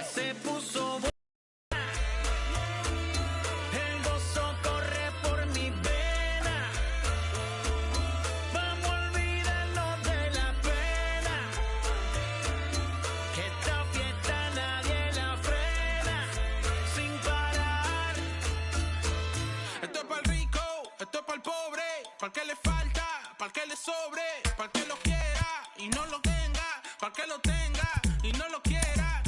Se puso el gozo corre por mi vena. Vamos a olvidarnos de la pena. Que esta fiesta nadie la frena. Sin parar. Esto es para el rico, esto es para el pobre. Para el que le falta, para el que le sobre. Para el que lo quiera y no lo tenga. Para el que lo tenga y no lo quiera.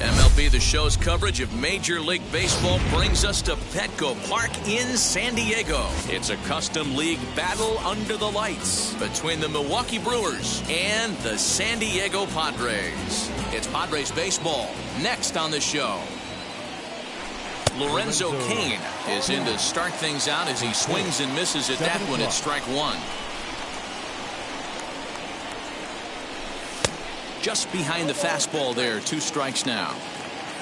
MLB The Show's coverage of Major League Baseball brings us to Petco Park in San Diego. It's a custom league battle under the lights between the Milwaukee Brewers and the San Diego Padres. It's Padres baseball next on the show. Lorenzo Cain is in to start things out as he swings and misses at that one at strike one. Just behind the fastball there, 2 strikes now.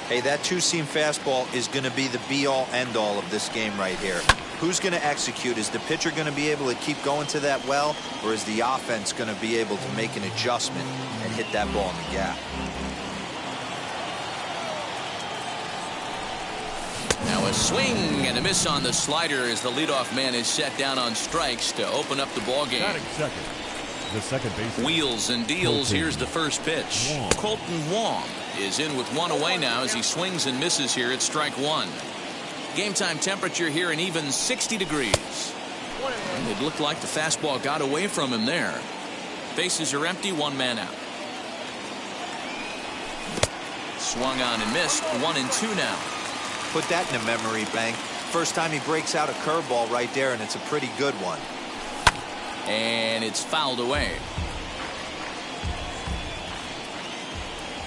Hey, that two-seam fastball is going to be the be-all, end-all of this game right here. Who's going to execute? Is the pitcher going to be able to keep going to that well, or is the offense going to be able to make an adjustment and hit that ball in the gap? Now a swing and a miss on the slider as the leadoff man is set down on strikes to open up the ball game. Second. The second base. Wheels and deals. Here's the first pitch. Colton Wong is in with 1 away now as he swings and misses here at strike 1. Game time temperature here an even 60 degrees. And it looked like the fastball got away from him there. Bases are empty, 1 man out. Swung on and missed. 1-2 now. Put that in a memory bank. First time he breaks out a curveball right there, and it's a pretty good one. And it's fouled away.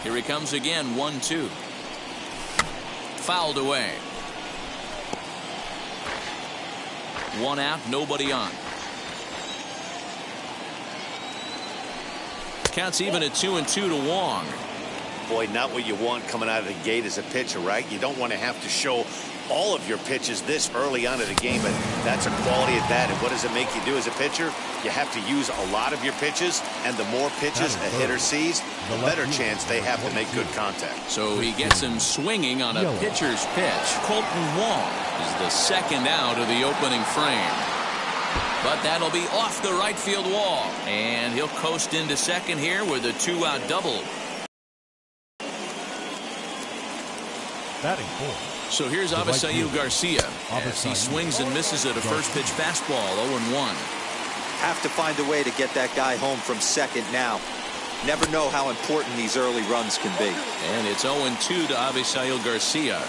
Here he comes again, 1-2. Fouled away. 1 out, nobody on. Counts even at 2-2 to Wong. Boy, not what you want coming out of the gate as a pitcher, right? You don't want to have to show all of your pitches this early on in the game, but that's a quality at that. And what does it make you do as a pitcher? You have to use a lot of your pitches, and the more pitches a hitter sees, the better chance they have to make good contact. So he gets him swinging on a pitcher's pitch. Colton Wong is the second out of the opening frame. But that'll be off the right field wall, and he'll coast into second here with a 2-out double. Batting fourth. So here's Avisail Garcia as he swings and misses at a first pitch fastball, 0-1. Have to find a way to get that guy home from second now. Never know how important these early runs can be. And it's 0-2 to Avisail Garcia.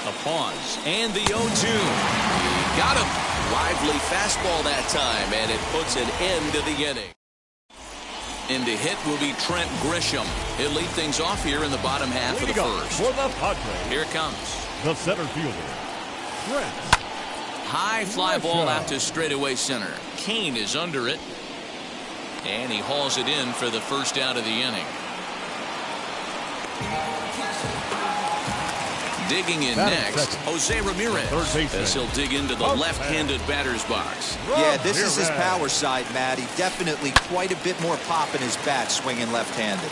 A pause and the 0-2. He got him. Lively fastball that time, and it puts an end to the inning. In to hit will be Trent Grisham. He'll lead things off here in the bottom half of the first. For the Padres. Here it comes. The center fielder, Trent. High fly ball out to straightaway center. Cain is under it. And he hauls it in for the first out of the inning. Digging in next, Jose Ramirez, as he'll dig into the left-handed batter's box. Yeah, this is his power side, Matty. Definitely quite a bit more pop in his bat swinging left-handed.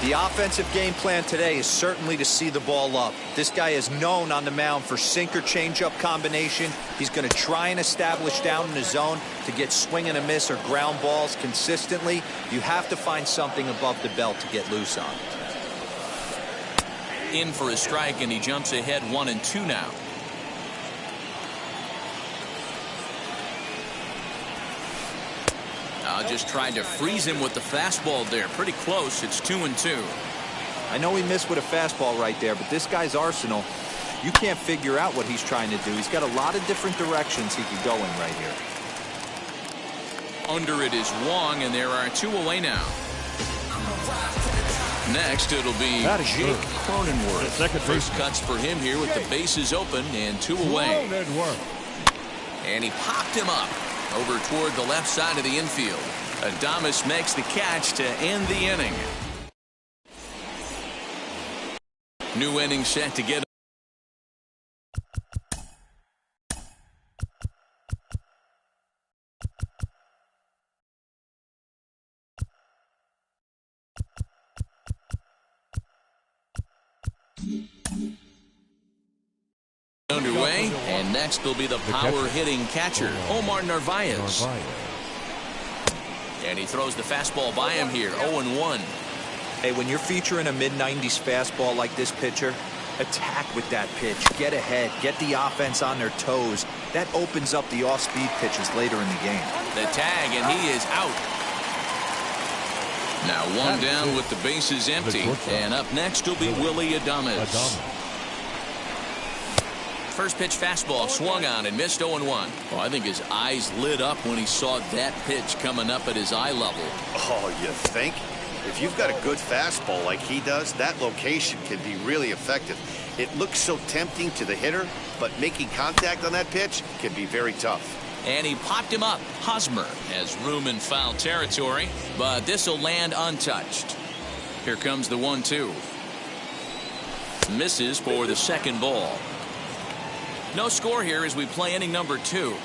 The offensive game plan today is certainly to see the ball up. This guy is known on the mound for sinker changeup combination. He's going to try and establish down in the zone to get swing and a miss or ground balls consistently. You have to find something above the belt to get loose on. in for a strike, and he jumps ahead 1-2 now. Just tried to freeze him with the fastball there. Pretty close. It's 2-2. I know he missed with a fastball right there, but this guy's arsenal, you can't figure out what he's trying to do. He's got a lot of different directions he could go in right here. Under it is Wong, and there are 2 away now. Next, it'll be Jake Cronenworth. First cuts for him here with the bases open and 2 away. And he popped him up over toward the left side of the infield. Adames makes the catch to end the inning. New inning set to get underway, and next will be the power-hitting catcher, Omar Narvaez. And he throws the fastball by him here, 0-1. Hey, when you're featuring a mid-90s fastball like this pitcher, attack with that pitch. Get ahead. Get the offense on their toes. That opens up the off-speed pitches later in the game. The tag, and he is out. Now 1 down with the bases empty. And up next will be Willie Adames. First pitch fastball swung on and missed 0-1. Oh, I think his eyes lit up when he saw that pitch coming up at his eye level. Oh, you think? If you've got a good fastball like he does, that location can be really effective. It looks so tempting to the hitter, but making contact on that pitch can be very tough. And he popped him up. Hosmer has room in foul territory, but this will land untouched. Here comes the 1-2. Misses for the second ball. No score here as we play inning number 2.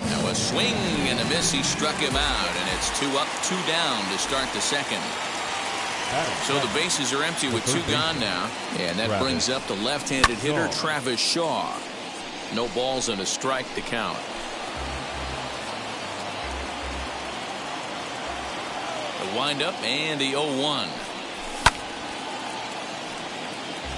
Now a swing and a miss. He struck him out, and it's 2 up, 2 down to start the second. So the bases are empty with 2 gone now, and that brings up the left-handed hitter Travis Shaw. No balls and a strike to count. The windup and the 0-1.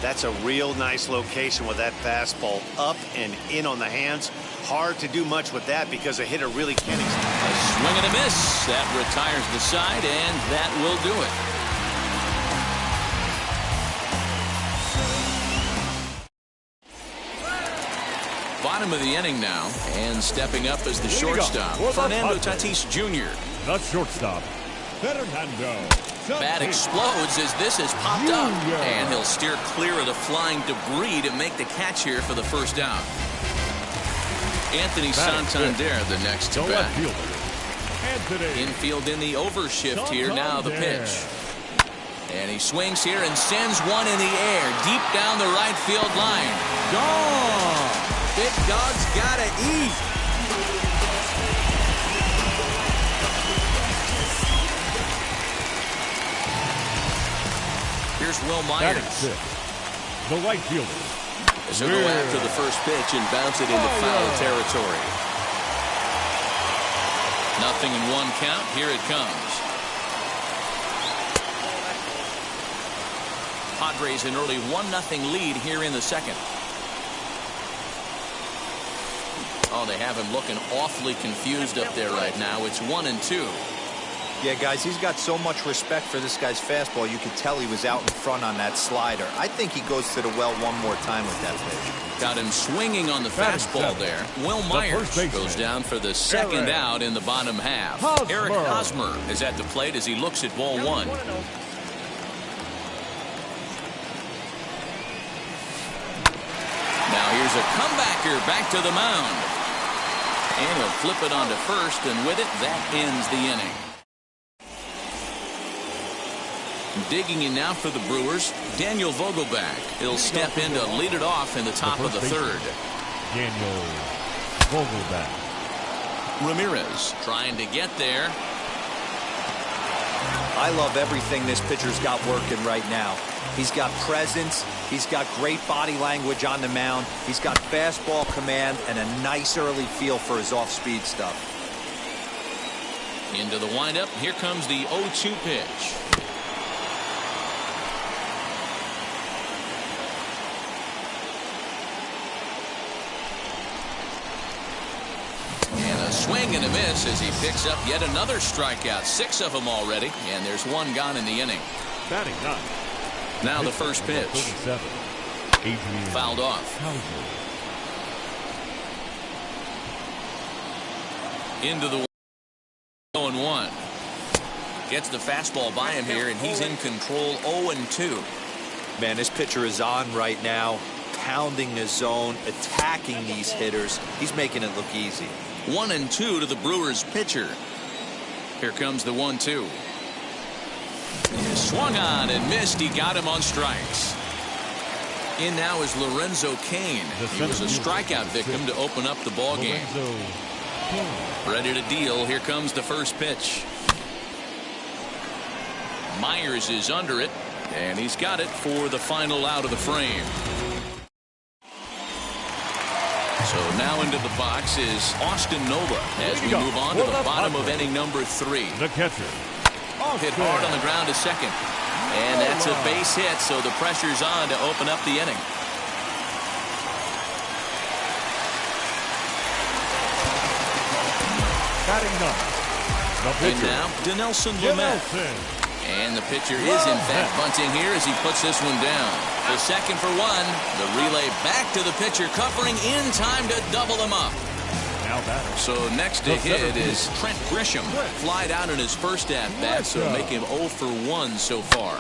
That's a real nice location with that fastball up and in on the hands. Hard to do much with that because a hitter really can't. A swing and a miss. That retires the side, and that will do it. Bottom of the inning now, and stepping up as the shortstop, Fernando Tatis Jr. The shortstop, Fernando. Bat explodes as this has popped up, and he'll steer clear of the flying debris to make the catch here for the first down. Anthony Santander the next to bat. Infield in the overshift here. Now the pitch. And he swings here and sends one in the air deep down the right field line. Gone. Big dog's gotta eat. Here's Will Myers. The right fielder. So go after the first pitch and bounce it into foul territory. Nothing in 1 count. Here it comes. Padres an early 1-0 lead here in the second. Oh, they have him looking awfully confused up there right now. It's 1-2. Yeah, guys, he's got so much respect for this guy's fastball. You could tell he was out in front on that slider. I think he goes to the well one more time with that pitch. Got him swinging on the fastball there. Will Myers goes down for the second out in the bottom half. Eric Hosmer is at the plate as he looks at ball 1. Now here's a comebacker back to the mound. And he'll flip it onto first, and with it, that ends the inning. Digging in now for the Brewers, Daniel Vogelback. He'll step in to lead it off in the top of the third. Daniel Vogelback. Ramirez trying to get there. I love everything this pitcher's got working right now. He's got presence. He's got great body language on the mound. He's got fastball command and a nice early feel for his off-speed stuff. Into the windup. Here comes the 0-2 pitch. swing and a miss as he picks up yet another strikeout. 6 of them already, and there's 1 gone in the inning. Batting 9. Now the first pitch. 37. Adrian Fouled off. Hauser. Into the 0-1. Gets the fastball by him here, and he's in control. 0-2. Man, this pitcher is on right now, pounding the zone, attacking these hitters. He's making it look easy. 1-2 to the Brewers pitcher. Here comes the 1-2. Swung on and missed. He got him on strikes. In now is Lorenzo Cain. He was a strikeout victim to open up the ball game. Ready to deal. Here comes the first pitch. Myers is under it, and he's got it for the final out of the frame. So now into the box is Austin Nola as we move on to the bottom of inning number 3. The catcher. Hit hard on the ground to second. And that's a base hit, so the pressure's on to open up the inning. Batting 9. The And pitcher. now, Dinelson Lamet. And the pitcher is, in fact, bunting here as he puts this one down. The second for 1. The relay back to the pitcher, covering in time to double him up. Now batter. So next to hit is Trent Grisham. Flied out in his first at-bat, so make him 0 for 1 so far.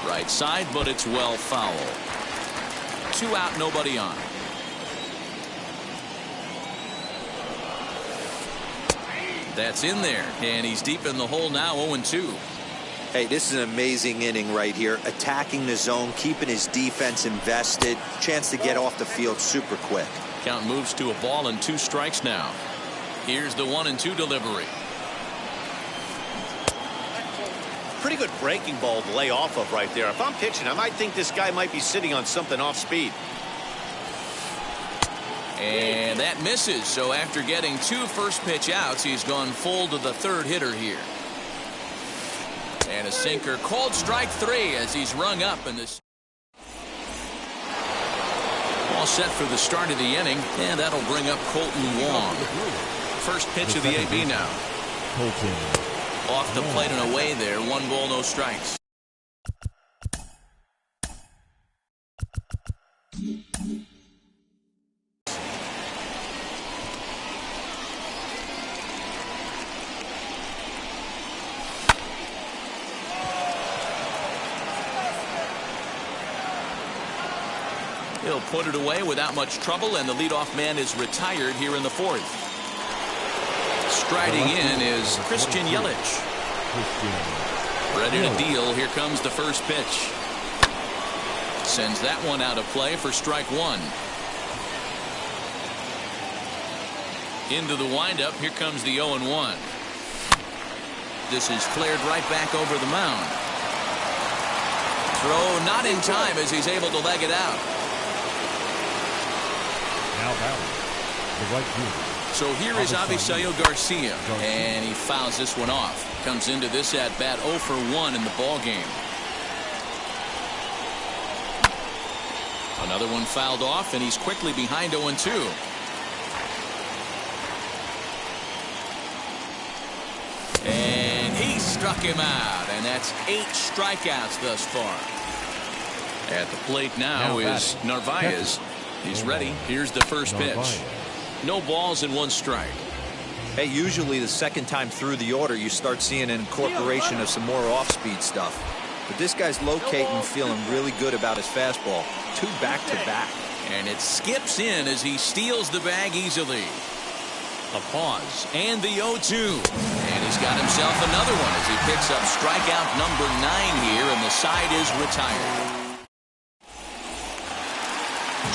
Right side, but it's well foul. 2 out, nobody on. That's in there, and he's deep in the hole now, 0-2. Hey, this is an amazing inning right here. Attacking the zone, keeping his defense invested. Chance to get off the field super quick. Count moves to a ball and 2 strikes now. Here's the 1-2 delivery. Pretty good breaking ball to lay off of right there. If I'm pitching, I might think this guy might be sitting on something off speed. And that misses. So after getting 2 first pitch outs, he's gone full to the 3rd hitter here. And a sinker called strike 3 as he's rung up in this. All set for the start of the inning, and that'll bring up Colton Wong. First pitch of the AB now. Colton. Off the plate and away there. 1 ball, no strikes. He'll put it away without much trouble, and the leadoff man is retired here in the 4th. Striding in is Christian Yelich. Ready to deal. Here comes the first pitch. Sends that one out of play for strike 1. Into the windup. Here comes the 0-1. This is flared right back over the mound. Throw not in time as he's able to leg it out. Now batting. The right fielder. So here is Avisail Garcia, and he fouls this one off. Comes into this at bat 0 for 1 in the ball game. Another one fouled off, and he's quickly behind 0-2. And he struck him out, and that's 8 strikeouts thus far. At the plate now is Narvaez. He's ready. Here's the first pitch. No balls and 1 strike. Hey, usually the second time through the order, you start seeing an incorporation of some more off-speed stuff. But this guy's locating, feeling really good about his fastball. 2 back-to-back. And it skips in as he steals the bag easily. A pause, and the 0-2. And he's got himself another one as he picks up strikeout number 9 here, and the side is retired.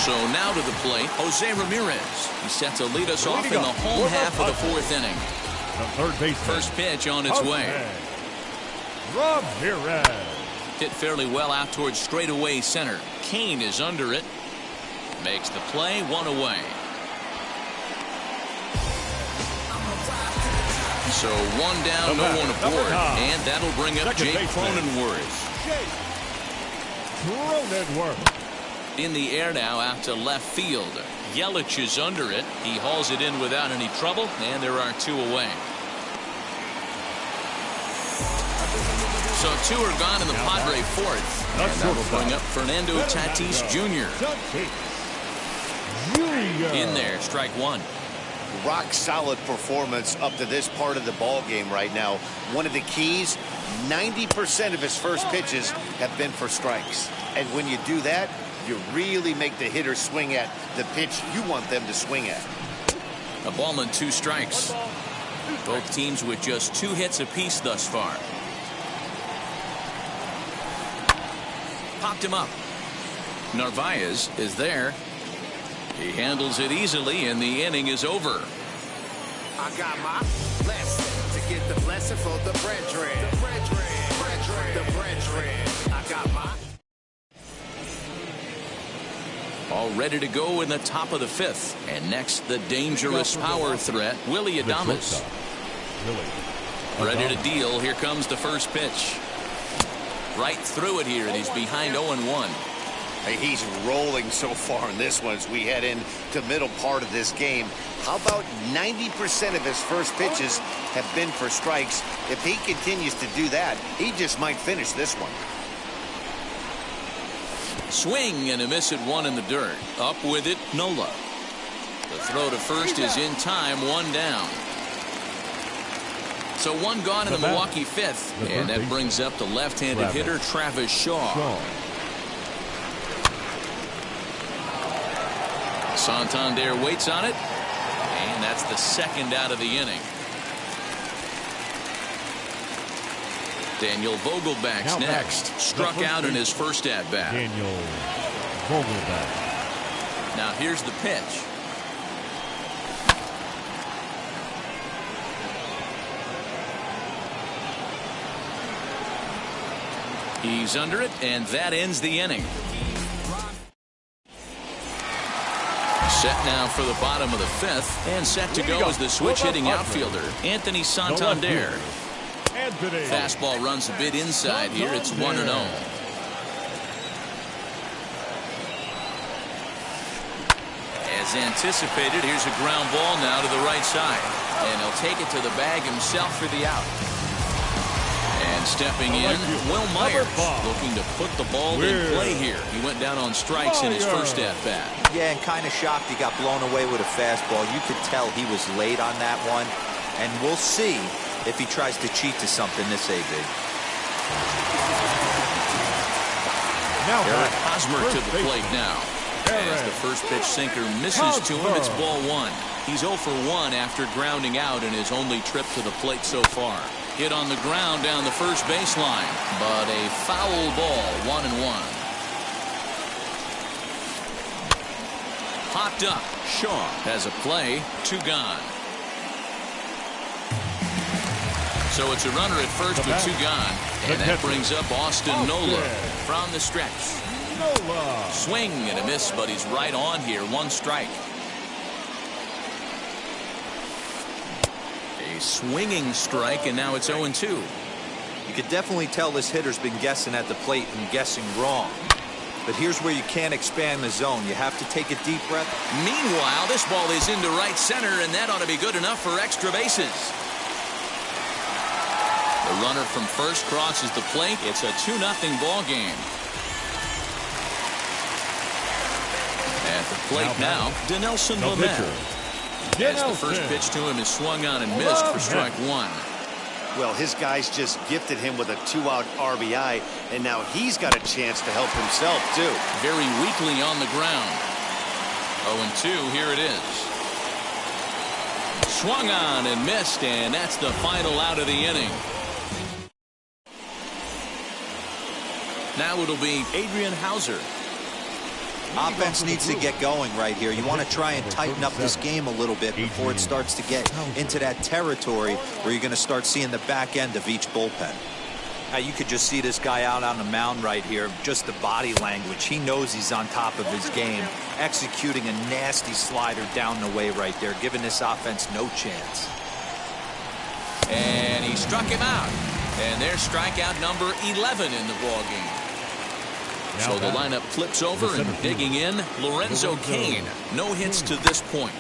So now to the plate, Jose Ramirez. He set to lead us off in the home half of the 4th inning. The third baseman. First pitch on its way. Ramirez. Hit fairly well out towards straightaway center. Cain is under it. Makes the play, 1 away. So 1 down, no one aboard. And that'll bring up Jake Cronenworth. Cronenworth. In the air now out to left field. Yelich is under it. He hauls it in without any trouble, and there are 2 away. So 2 are gone in the Padre fourth. And that will bring up Fernando Tatis Jr. In there, strike 1. Rock solid performance up to this part of the ball game right now. One of the keys, 90% of his first pitches have been for strikes. And when you do that, you really make the hitter swing at the pitch you want them to swing at. A ball and 2 strikes. Both teams with just 2 hits apiece thus far. Popped him up. Narvaez is there. He handles it easily, and the inning is over. I got my blessing to get the blessing for the brethren. The brethren. I got my. All ready to go in the top of the 5th. And next, the dangerous power threat, Willie Adames. Ready to deal. Here comes the first pitch. Right through it here, and he's behind 0-1. He's rolling so far in this one as we head into middle part of this game. How about 90% of his first pitches have been for strikes? If he continues to do that, he just might finish this one. Swing and a miss at 1 in the dirt. Up with it, Nola. The throw to first is in time, 1 down. So 1 gone in the Milwaukee 5th, and that brings up the left-handed hitter Travis Shaw. Santander waits on it, and that's the 2nd out of the inning. Daniel Vogelback's next. Struck out in his first at-bat. Daniel Vogelback. Now here's the pitch. He's under it, and that ends the inning. Set now for the bottom of the 5th, and set to go as the switch-hitting outfielder, Anthony Santander. Fastball runs a bit inside here. It's 1-0. As anticipated, here's a ground ball now to the right side, and he'll take it to the bag himself for the out. And stepping in, Will Myers, looking to put the ball in play here. He went down on strikes in his first at-bat. Yeah, and kind of shocked he got blown away with a fastball. You could tell he was late on that one. And we'll see if he tries to cheat to something this AB. Now Eric Hosmer to the plate now. As the first pitch sinker misses to him, it's ball 1. He's 0 for 1 after grounding out in his only trip to the plate so far. Hit on the ground down the first baseline, but a foul ball, 1-1. Popped up. Shaw has a play, 2 gone. So it's a runner at first with 2 gone, and that brings up Austin Nola from the stretch. Swing and a miss, but he's right on here. 1 strike. A swinging strike, and now it's 0-2. You could definitely tell this hitter's been guessing at the plate and guessing wrong. But here's where you can't expand the zone. You have to take a deep breath. Meanwhile, this ball is into right center, and that ought to be good enough for extra bases. The runner from first crosses the plate. It's a 2-0 ball game. At the plate now, Dinelson Lamet. As the first pitch to him is swung on and missed for strike 1. Well, his guys just gifted him with a 2-out RBI, and now he's got a chance to help himself, too. Very weakly on the ground. 0-2, here it is. Swung on and missed, and that's the final out of the inning. Now it'll be Adrian Hauser. Offense needs to get going right here. You want to try and tighten up this game a little bit before it starts to get into that territory where you're going to start seeing the back end of each bullpen. Now you could just see this guy out on the mound right here. Just the body language. He knows he's on top of his game, executing a nasty slider down the way right there, giving this offense no chance. And he struck him out. And there's strikeout number 11 in the ball game. So the lineup flips over and digging in, Lorenzo Cain. No hits to this point.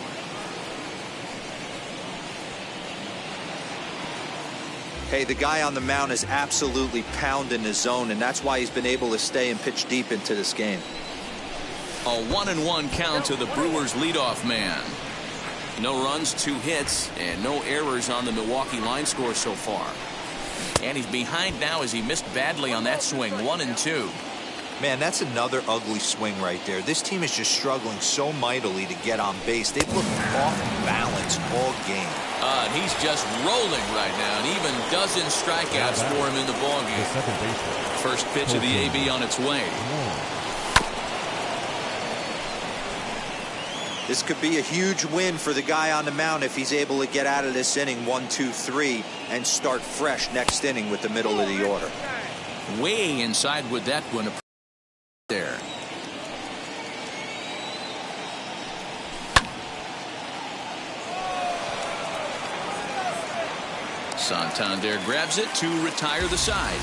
Hey, the guy on the mound is absolutely pounding his zone, and that's why he's been able to stay and pitch deep into this game. A 1-1 count to the Brewers leadoff man. No runs, 2 hits, and no errors on the Milwaukee line score so far. And he's behind now as he missed badly on that swing. 1-2. Man, that's another ugly swing right there. This team is just struggling so mightily to get on base. They've looked off balance all game. He's just rolling right now, and even dozen strikeouts for him in the ballgame. First pitch of the AB on its way. This could be a huge win for the guy on the mound if he's able to get out of this inning 1, 2, 3 and start fresh next inning with the middle of the order. Way inside with that one there. Santander grabs it to retire the side.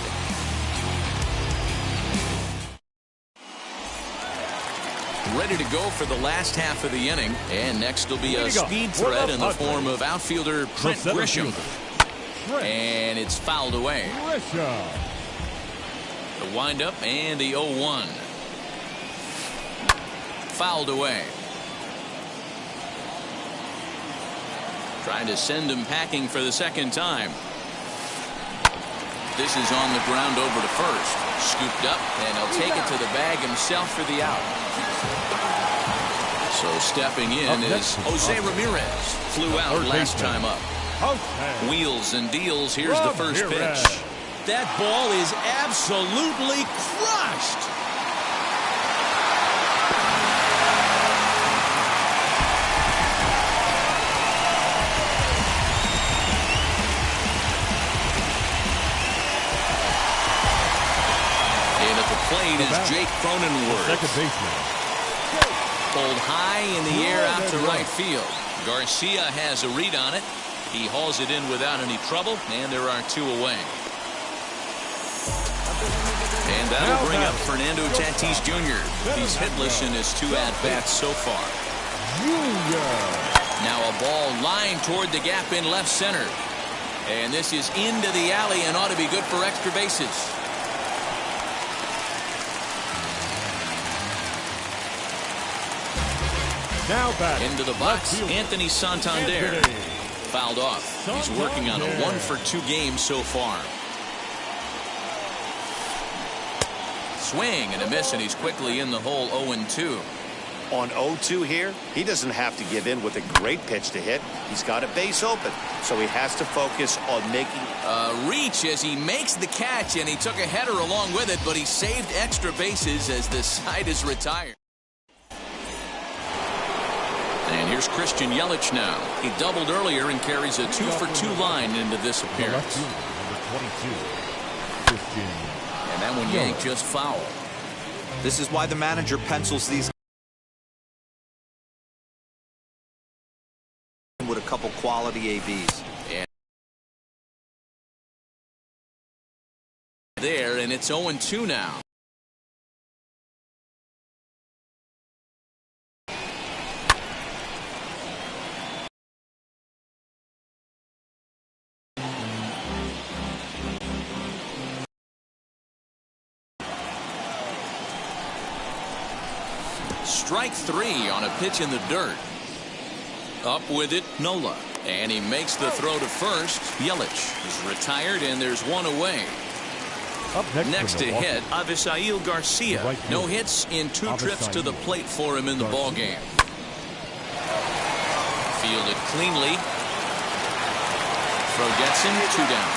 Ready to go for the last half of the inning. And next will be a speed threat in the form of outfielder Trent Grisham. And it's fouled away. The windup and the 0-1. Fouled away. Trying to send him packing for the second time. This is on the ground over to first. Scooped up, and he'll take it to the bag himself for the out. So stepping in is Jose Ramirez. Flew out last time up. Wheels and deals. Here's the first pitch. That ball is absolutely crushed. Plate is Jake Cronenworth. Second baseman. Pulled high in the air out to right field. Garcia has a read on it. He hauls it in without any trouble, and there are 2 away. And that'll bring up Fernando Tatis Jr. He's hitless in his 2 at-bats so far. Now a ball lined toward the gap in left center. And this is into the alley and ought to be good for extra bases. Now back into the box, Anthony Santander. Fouled off. He's working on a 1-for-2 game so far. Swing and a miss, and he's quickly in the hole. 0-2. On 0-2 here, he doesn't have to give in with a great pitch to hit. He's got a base open, so he has to focus on making a reach as he makes the catch, and he took a header along with it, but he saved extra bases as the side is retired. And here's Christian Yelich now. He doubled earlier and carries a 2-for-2 line into this appearance. And that one yanked just foul. This is why the manager pencils these with a couple quality ABs. And there, and it's 0-2 now. Strike 3 on a pitch in the dirt. Up with it, Nola. And he makes the throw to first. Yelich is retired, and there's 1 away. Up next to hit, Avisail Garcia. No hits in 2 trips to the plate for him in the ballgame. Fielded cleanly. Throw gets him, 2 down.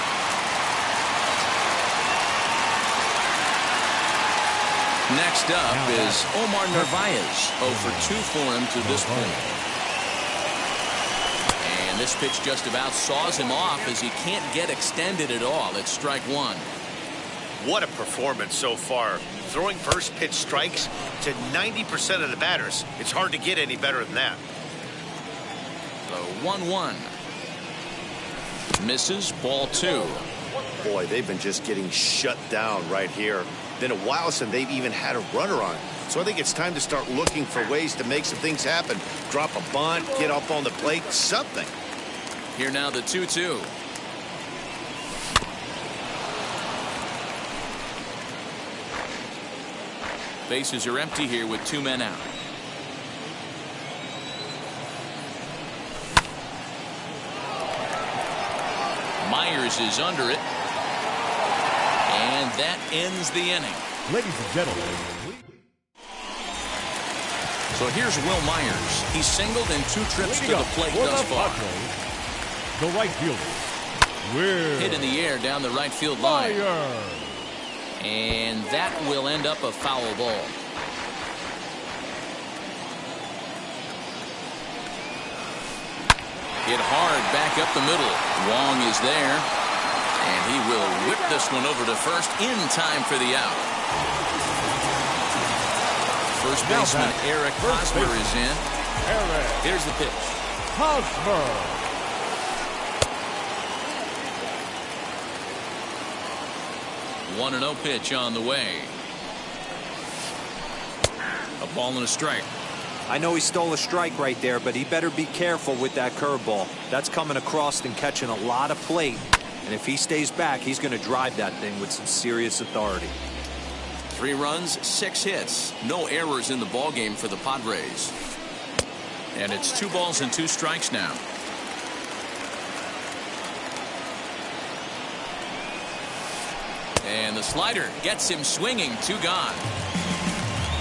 Next up is Omar Narvaez. 0-for-2 for him to this point. And this pitch just about saws him off as he can't get extended at all. It's strike 1. What a performance so far. Throwing first pitch strikes to 90% of the batters. It's hard to get any better than that. So 1-1. Misses, ball 2. Boy, they've been just getting shut down right here. than a while since they've even had a runner on. So I think it's time to start looking for ways to make some things happen. Drop a bunt, get up on the plate, something. Here now the 2-2. Bases are empty here with 2 men out. Myers is under it. And that ends the inning. Ladies and gentlemen. So here's Will Myers. He's singled in 2 trips to the plate thus far. The right fielder. Will Hit in the air down the right field line. Myers. And that will end up a foul ball. Hit hard back up the middle. Wong is there. And he will whip this one over to first in time for the out. First baseman Eric Hosmer is in. Here's the pitch. Hosmer. 1-0 pitch on the way. A ball and a strike. I know he stole a strike right there, but he better be careful with that curveball. That's coming across and catching a lot of plate. And if he stays back, he's going to drive that thing with some serious authority. 3 runs, 6 hits. No errors in the ballgame for the Padres. And it's 2 balls and 2 strikes now. And the slider gets him swinging. 2 gone.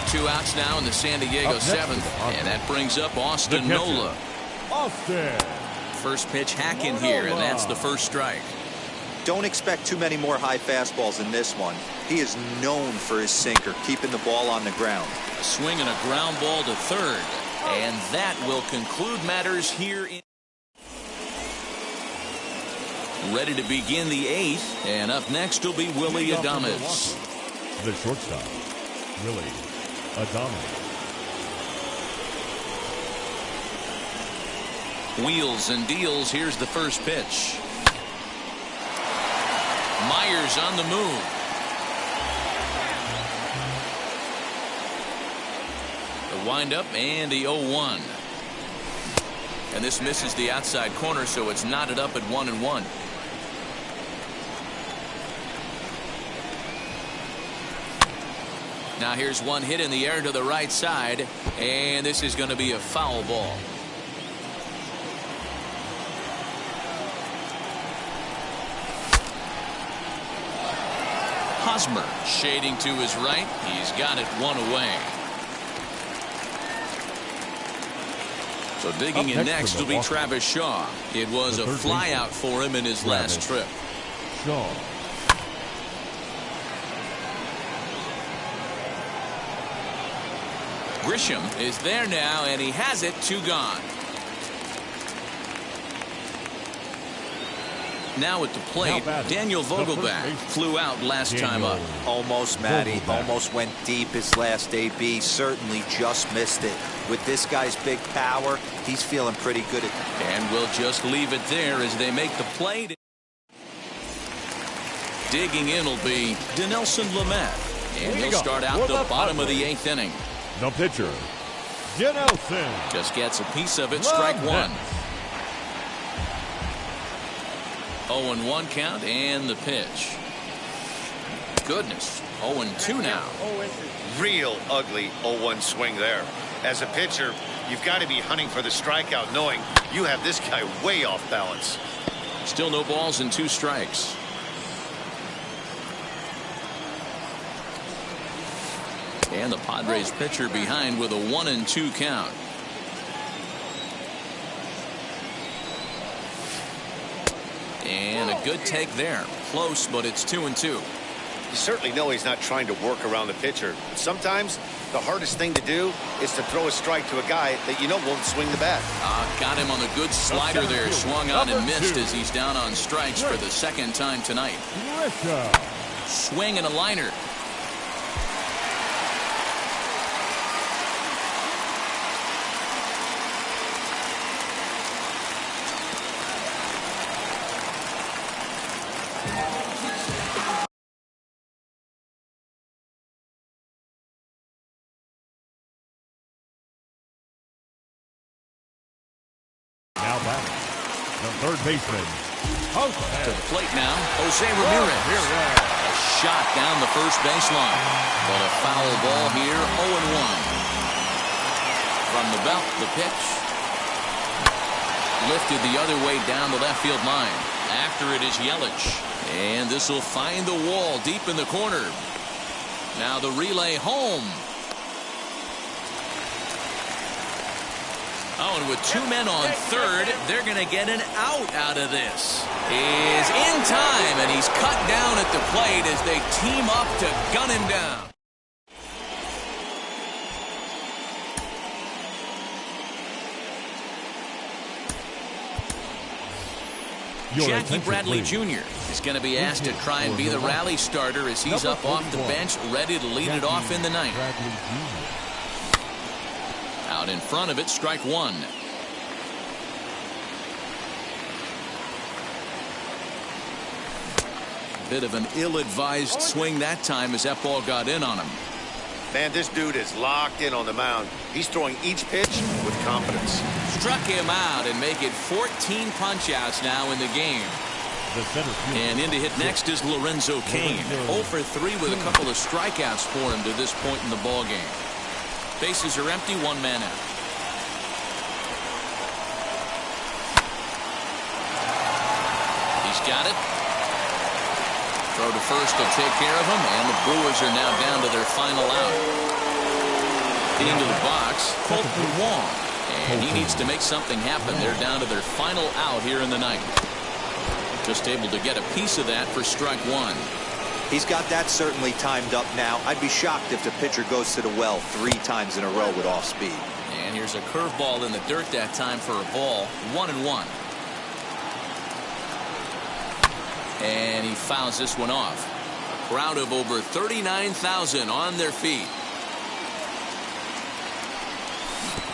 2 outs now in the San Diego 7th. And that brings up Austin Nola. Austin. First pitch hack in here, and that's the first strike. Don't expect too many more high fastballs in this one. He is known for his sinker, keeping the ball on the ground. A swing and a ground ball to third. And that will conclude matters here in. Ready to begin the 8th, and up next will be Willie Adames. The shortstop, Willie Adames. Wheels and deals. Here's the first pitch. Myers on the move. The windup and the 0-1. And this misses the outside corner, so it's knotted up at 1-1. Now here's one hit in the air to the right side, and this is going to be a foul ball. Hosmer shading to his right. He's got it 1 away. So digging in next will be Travis Shaw. It was a flyout for him in his last trip. Shaw. Grisham is there now, and he has it. 2 gone. Now at the plate, Daniel Vogelback flew out last time up. Almost, Matty. Almost went deep his last AB. Certainly just missed it. With this guy's big power, he's feeling pretty good at that. And we'll just leave it there as they make the play. Digging in will be Dinelson Lamet. And he'll start out the bottom of the 8th inning. The pitcher, Dinelson. Just gets a piece of it. Strike 1. 0-1 count and the pitch. Goodness. 0-2 now. Real ugly 0-1 swing there. As a pitcher, you've got to be hunting for the strikeout, knowing you have this guy way off balance. Still no balls and 2 strikes. And the Padres pitcher behind with a 1-2 count. And a good take there. Close, but it's 2-2. You certainly know he's not trying to work around the pitcher. Sometimes the hardest thing to do is to throw a strike to a guy that you know won't swing the bat. Got him on a good slider there. Swung on and missed as he's down on strikes for the 2nd time tonight. Swing and a liner. the third baseman, To the plate now, Jose Ramirez. A shot down the first baseline. But a foul ball here, 0-1. From the belt, the pitch. Lifted the other way down the left field line. After it is Yelich. And this will find the wall deep in the corner. Now the relay home. Oh, and with two men on third, they're going to get an out of this. Is in time, and he's cut down at the plate as they team up to gun him down. Jackie Bradley Jr. is going to be asked to try and be the rally starter as he's up off the bench, ready to lead it off in the ninth. Out in front of it, strike one. Bit of an ill-advised swing that time as that ball got in on him. Man, this dude is locked in on the mound. He's throwing each pitch with confidence. Struck him out and make it 14 punch-outs now in the game. And in to hit next is Lorenzo Cain. 0 for 3 with a couple of strikeouts for him to this point in the ball game. Bases are empty, one man out. He's got it. Throw to first to take care of him, and the Brewers are now down to their final out. Into the box, Colton Wong. And he needs to make something happen. They're down to their final out here in the ninth. Just able to get a piece of that for strike one. He's got that certainly timed up now. I'd be shocked if the pitcher goes to the well 3 times in a row with off speed. And here's a curveball in the dirt that time for a ball. 1-1. And he fouls this one off. A crowd of over 39,000 on their feet.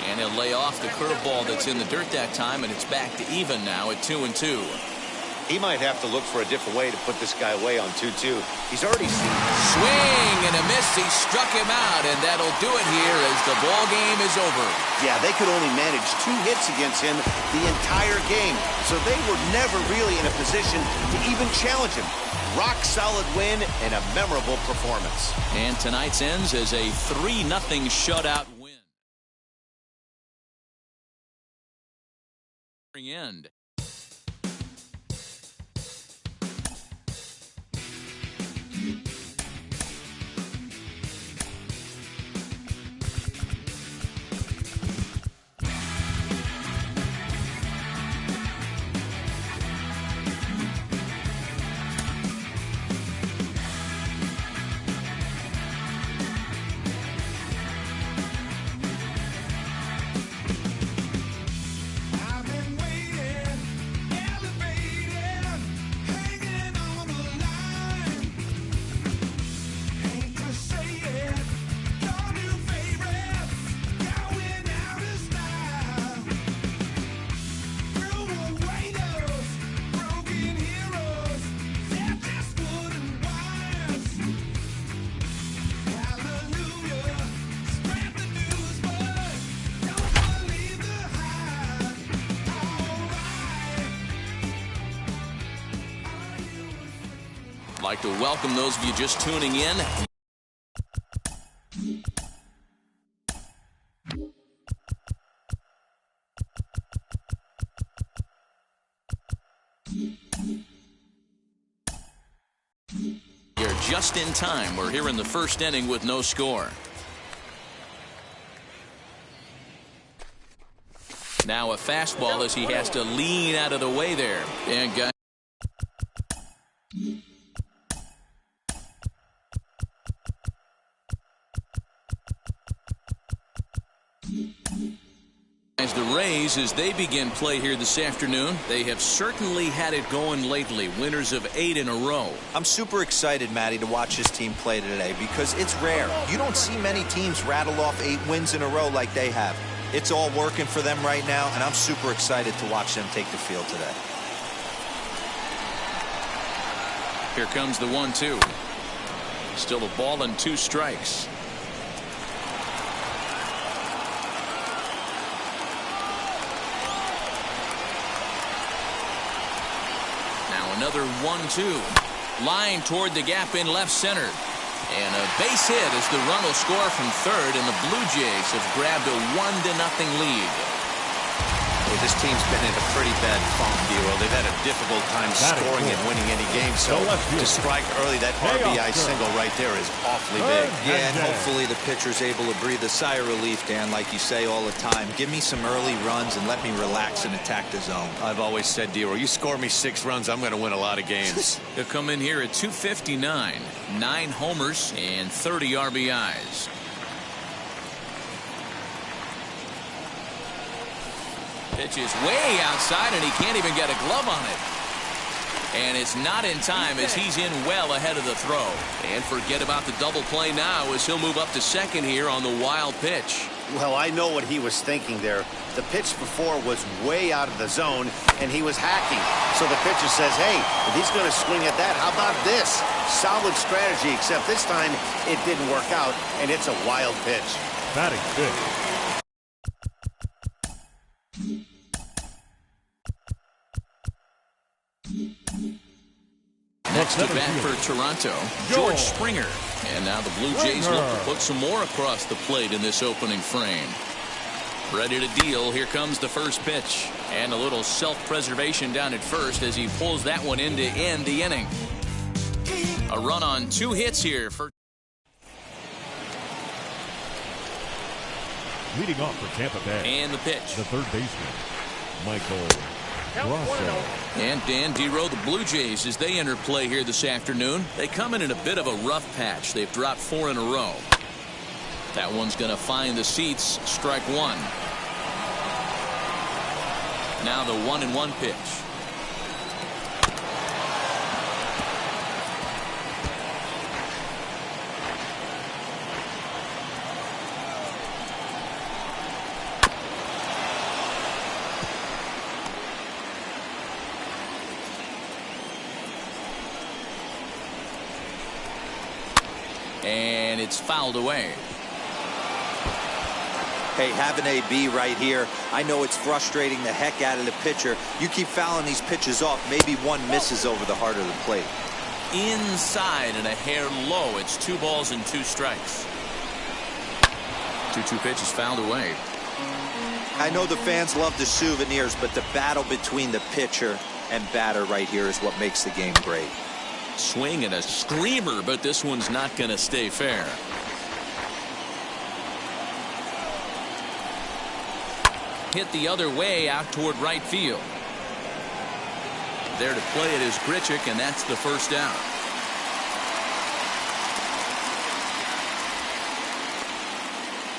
And he'll lay off the curveball that's in the dirt that time, and it's back to even now at 2-2. He might have to look for a different way to put this guy away on 2-2. He's already seen. Swing and a miss. He struck him out, and that'll do it here as the ball game is over. Yeah, they could only manage 2 hits against him the entire game, so they were never really in a position to even challenge him. Rock solid win and a memorable performance. And tonight's ends as a 3-0 shutout win. End. I'd like to welcome those of you just tuning in. You're just in time. We're here in the first inning with no score. Now a fastball as he has to lean out of the way there. And guys, the Rays, as they begin play here this afternoon, they have certainly had it going lately. Winners of 8 in a row. I'm super excited, Matty, to watch this team play today because it's rare. You don't see many teams rattle off 8 wins in a row like they have. It's all working for them right now, and I'm super excited to watch them take the field today. Here comes the 1-2. Still a ball and 2 strikes. Another 1-2. Line toward the gap in left center. And a base hit as the run will score from third, and the Blue Jays have grabbed a 1-0 lead. Well, this team's been in a pretty bad funk, Dero. They've had a difficult time scoring and winning any game. So to strike early, that RBI single right there is awfully big. Yeah, and hopefully the pitcher's able to breathe a sigh of relief, Dan, like you say all the time. Give me some early runs and let me relax and attack the zone. I've always said, Dero, you score me 6 runs, I'm going to win a lot of games. He'll come in here at 259, 9 homers and 30 RBIs. Pitch is way outside, and he can't even get a glove on it. And it's not in time as he's in well ahead of the throw. And forget about the double play now as he'll move up to second here on the wild pitch. Well, I know what he was thinking there. The pitch before was way out of the zone, and he was hacking. So the pitcher says, hey, if he's going to swing at that, how about this? Solid strategy, except this time it didn't work out, and it's a wild pitch. Batting fifth. Next to bat for Toronto, George Springer. And now the Blue Jays look to put some more across the plate in this opening frame. Ready to deal. Here comes the first pitch. And a little self-preservation down at first as he pulls that one in to end the inning. A run on 2 hits here for... Leading off for Tampa Bay. And the pitch. The third baseman, Michael Rosso. And Dan Dero, the Blue Jays, as they enter play here this afternoon, they come in a bit of a rough patch. They've dropped 4 in a row. That one's going to find the seats. Strike 1. Now the 1-1 pitch. And it's fouled away. Hey, have an AB right here. I know it's frustrating the heck out of the pitcher. You keep fouling these pitches off, maybe one misses over the heart of the plate. Inside and a hair low. It's 2 balls and 2 strikes. 2-2 pitch is fouled away. I know the fans love the souvenirs, but the battle between the pitcher and batter right here is what makes the game great. Swing and a screamer, but this one's not going to stay fair. Hit the other way out toward right field. There to play it is Grichuk, and that's the first down.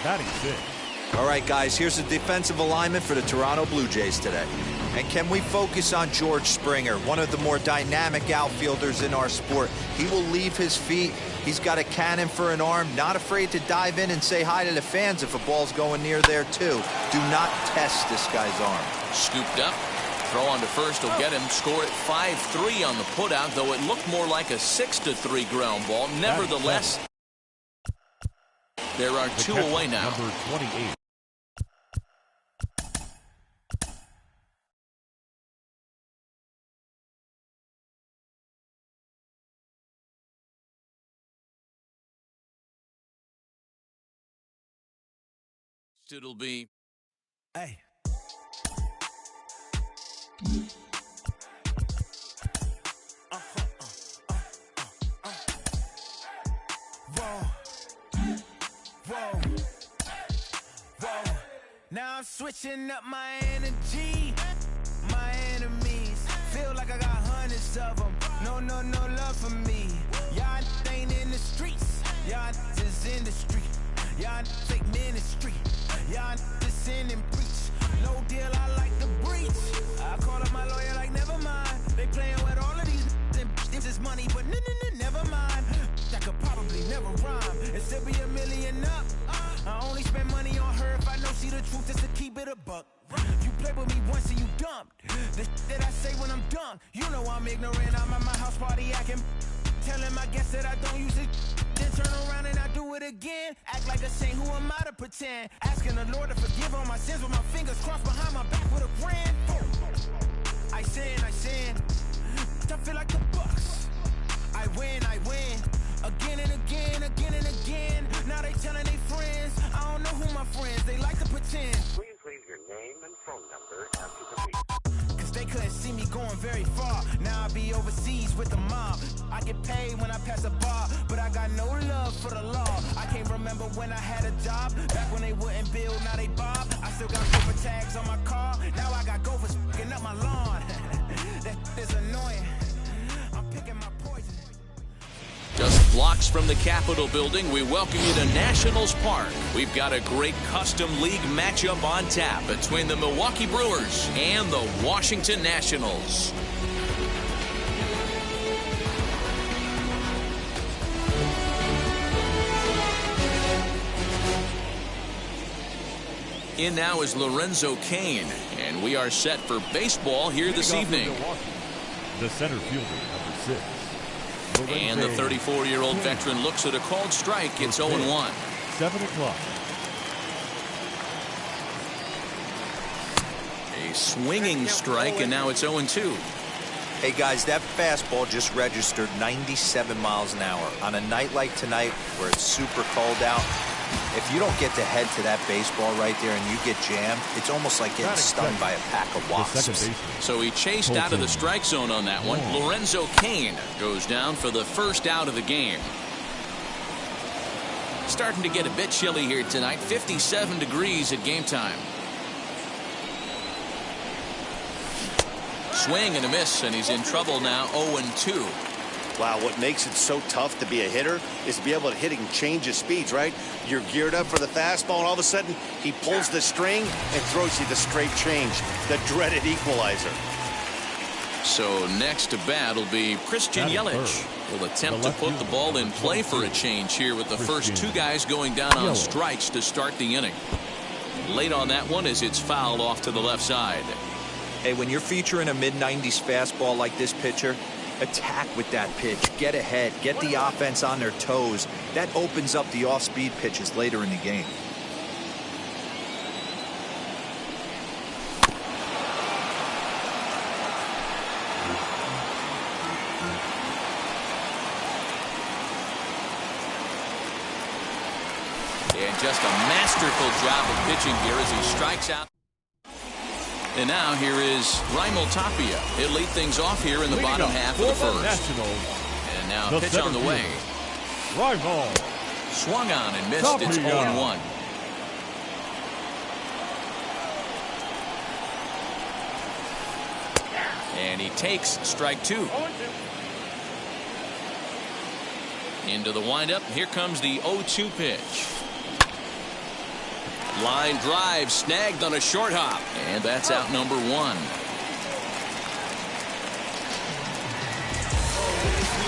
Batting sixth. All right, guys, here's the defensive alignment for the Toronto Blue Jays today. And can we focus on George Springer, one of the more dynamic outfielders in our sport? He will leave his feet. He's got a cannon for an arm, not afraid to dive in and say hi to the fans if a ball's going near there, too. Do not test this guy's arm. Scooped up. Throw on to first will get him. Score at 5-3 on the putout, though it looked more like a 6-3 ground ball. Nevertheless, there are 2 away now. Number 28. It'll be. Hey. Whoa. Now I'm switching up my energy. My enemies feel like I got hundreds of them. No love for me. Y'all ain't in the streets. Y'all just in the street. Y'all fake ministry. Y'all just sin and preach. No deal, I like the breach. I call up my lawyer like, never mind. They playing with all of these and this is money, but never mind. I could probably never rhyme and still be $1 million up. I only spend money on her if I know she the truth, just to keep it a buck. You played with me once and you dumped. The that I say when I'm done, you know I'm ignorant. I'm at my house party acting. Telling my guests that I don't use it. Then turn around and I do it again. Act like a saint, who am I to pretend? Asking the Lord to forgive all my sins with my fingers crossed behind my back with a grin. I sin. I feel like the Bucks. I win. Again and again, again and again. Now they telling their friends. I don't know who my friends, they like to pretend. Please leave your name and phone number after the beep. Cause they couldn't see me going very far. Now I be overseas with the mob. I get paid when I pass a bar, but I got no love for the law. I can't remember when I had a job. Back when they wouldn't build, now they bob. I still got paper tags on my car. Now I got gophers f***ing up my lawn. That is annoying. I'm picking my poison. Just blocks from the Capitol building, we welcome you to Nationals Park. We've got a great custom league matchup on tap between the Milwaukee Brewers and the Washington Nationals. In now is Lorenzo Cain, and we are set for baseball here this evening. The center fielder, number 6. And the 34-year-old veteran looks at a called strike. It's 0-1. 7 o'clock. A swinging strike, and now it's 0-2. Hey guys, that fastball just registered 97 miles an hour. On a night like tonight where it's super cold out, if you don't get to head to that baseball right there and you get jammed, it's almost like getting stung by a pack of wasps. So he chased out of the strike zone on that one. Lorenzo Cain goes down for the first out of the game. Starting to get a bit chilly here tonight. 57 degrees at game time. Swing and a miss, and he's in trouble now. 0-2. Wow, what makes it so tough to be a hitter is to be able to hit and change his speeds, right? You're geared up for the fastball, and all of a sudden, he pulls the string and throws you the straight change, the dreaded equalizer. So next to bat will be Christian Yelich. Will attempt to put the ball in play for a change here with the first two guys going down on strikes to start the inning. Late on that one as it's fouled off to the left side. Hey, when you're featuring a mid-90s fastball like this pitcher, attack with that pitch, get ahead, get the offense on their toes. That opens up the off-speed pitches later in the game. And just a masterful job of pitching here as he strikes out. And now here is Raimel Tapia. He'll lead things off here in the bottom half of the first. And now a pitch on the way. Raimel. Swung on and missed. It's 0-1. And he takes strike 2. Into the windup. Here comes the 0-2 pitch. Line drive snagged on a short hop, and that's out number 1.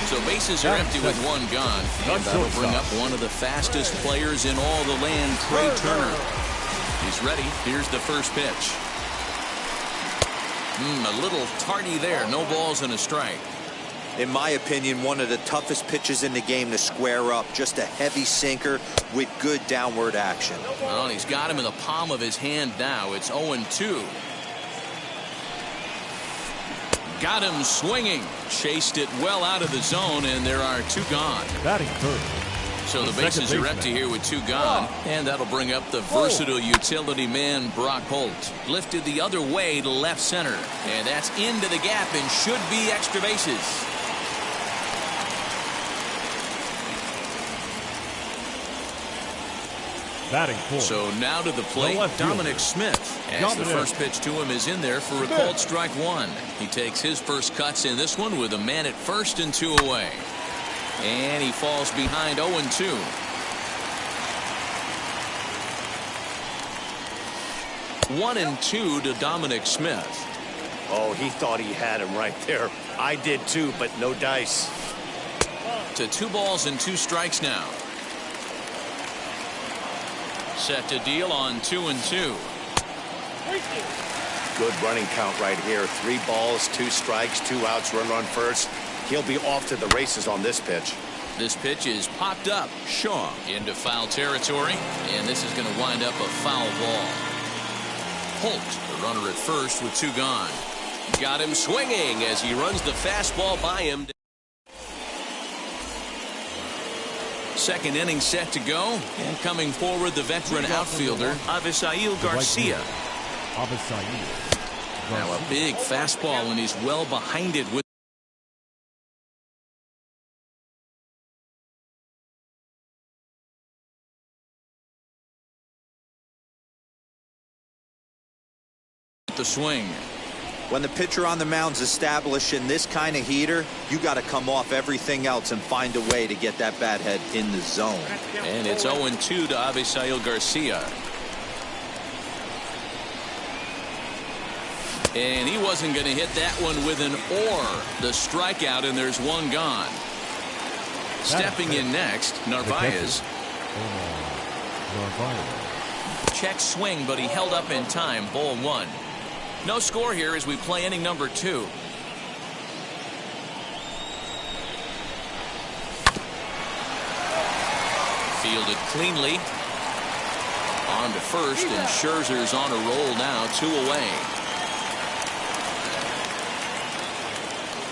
So bases are empty with 1 gone, and that'll bring up one of the fastest players in all the land, Trey Turner. He's ready. Here's the first pitch. A little tardy there. No balls and a strike. In my opinion, one of the toughest pitches in the game to square up. Just a heavy sinker with good downward action. Well, he's got him in the palm of his hand now. It's 0-2. Got him swinging. Chased it well out of the zone, and there are 2 gone. Batting third. So the bases are empty here with 2 gone, and that'll bring up the versatile utility man Brock Holt. Lifted the other way to left center, and that's into the gap and should be extra bases. Batting fourth. So now to the plate, Dominic Smith. As the first pitch to him is in there for a called strike 1. He takes his first cuts in this one with a man at first and 2 away. And he falls behind 0-2. One and 2 to Dominic Smith. Oh, he thought he had him right there. I did too, but no dice. To 2 balls and 2 strikes now. Set to deal on 2-2. Good running count right here. 3 balls, 2 strikes, 2 outs, run on first. He'll be off to the races on this pitch. This pitch is popped up. Shaw into foul territory, and this is going to wind up a foul ball. Holt, the runner at first with 2 gone. Got him swinging as he runs the fastball by him. Second inning set to go, and coming forward the veteran outfielder Avisail Garcia. Now a big fastball, and he's well behind it with the swing. When the pitcher on the mound's establishing this kind of heater, you got to come off everything else and find a way to get that bat head in the zone. And it's 0-2 to Avisail Garcia. And he wasn't going to hit that one with an or. The strikeout, and there's one gone. Stepping in next, Narvaez. Check swing, but he held up in time. Ball one. No score here as we play inning number 2. Fielded cleanly. On to first, and Scherzer's on a roll now, 2 away.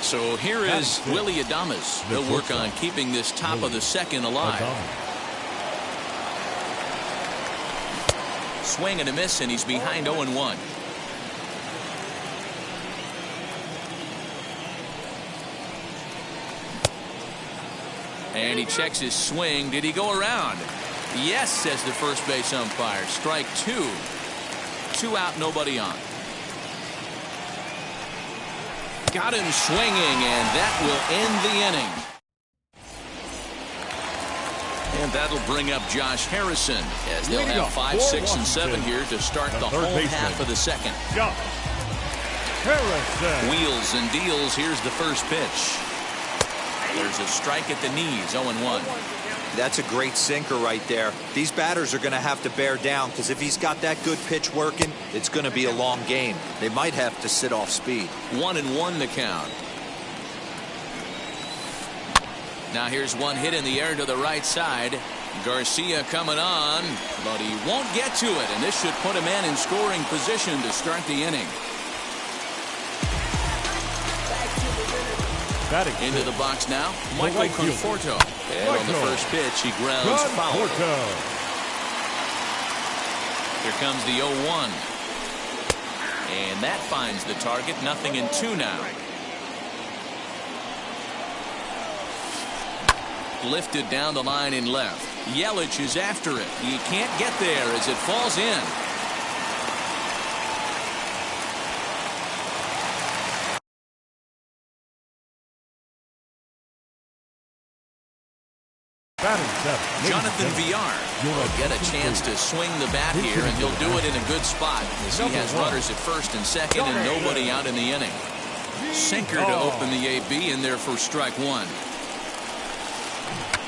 So here is Willie Adames. He'll work on keeping this top of the second alive. Swing and a miss, and he's behind 0-1. And he checks his swing. Did he go around? Yes, says the first base umpire. Strike 2. 2 out, nobody on. Got him swinging, and that will end the inning. And that'll bring up Josh Harrison as they'll have 5, 6, and 7 here to start the home half of the second. Wheels and deals. Here's the first pitch. There's a strike at the knees, 0-1. That's a great sinker right there. These batters are going to have to bear down, because if he's got that good pitch working, it's going to be a long game. They might have to sit off speed. 1-1 the count. Now here's one hit in the air to the right side. Garcia coming on, but he won't get to it, and this should put a man in scoring position to start the inning. Into the box now, Michael Conforto. And on the first pitch, he grounds foul. Here comes the 0-1. And that finds the target. 0-2 now. Lifted down the line in left. Yelich is after it. He can't get there as it falls in. Jonathan Villar will get a chance to swing the bat here, and he'll do it in a good spot as he has runners at first and second and nobody out in the inning. Sinker to open the AB in there for strike 1.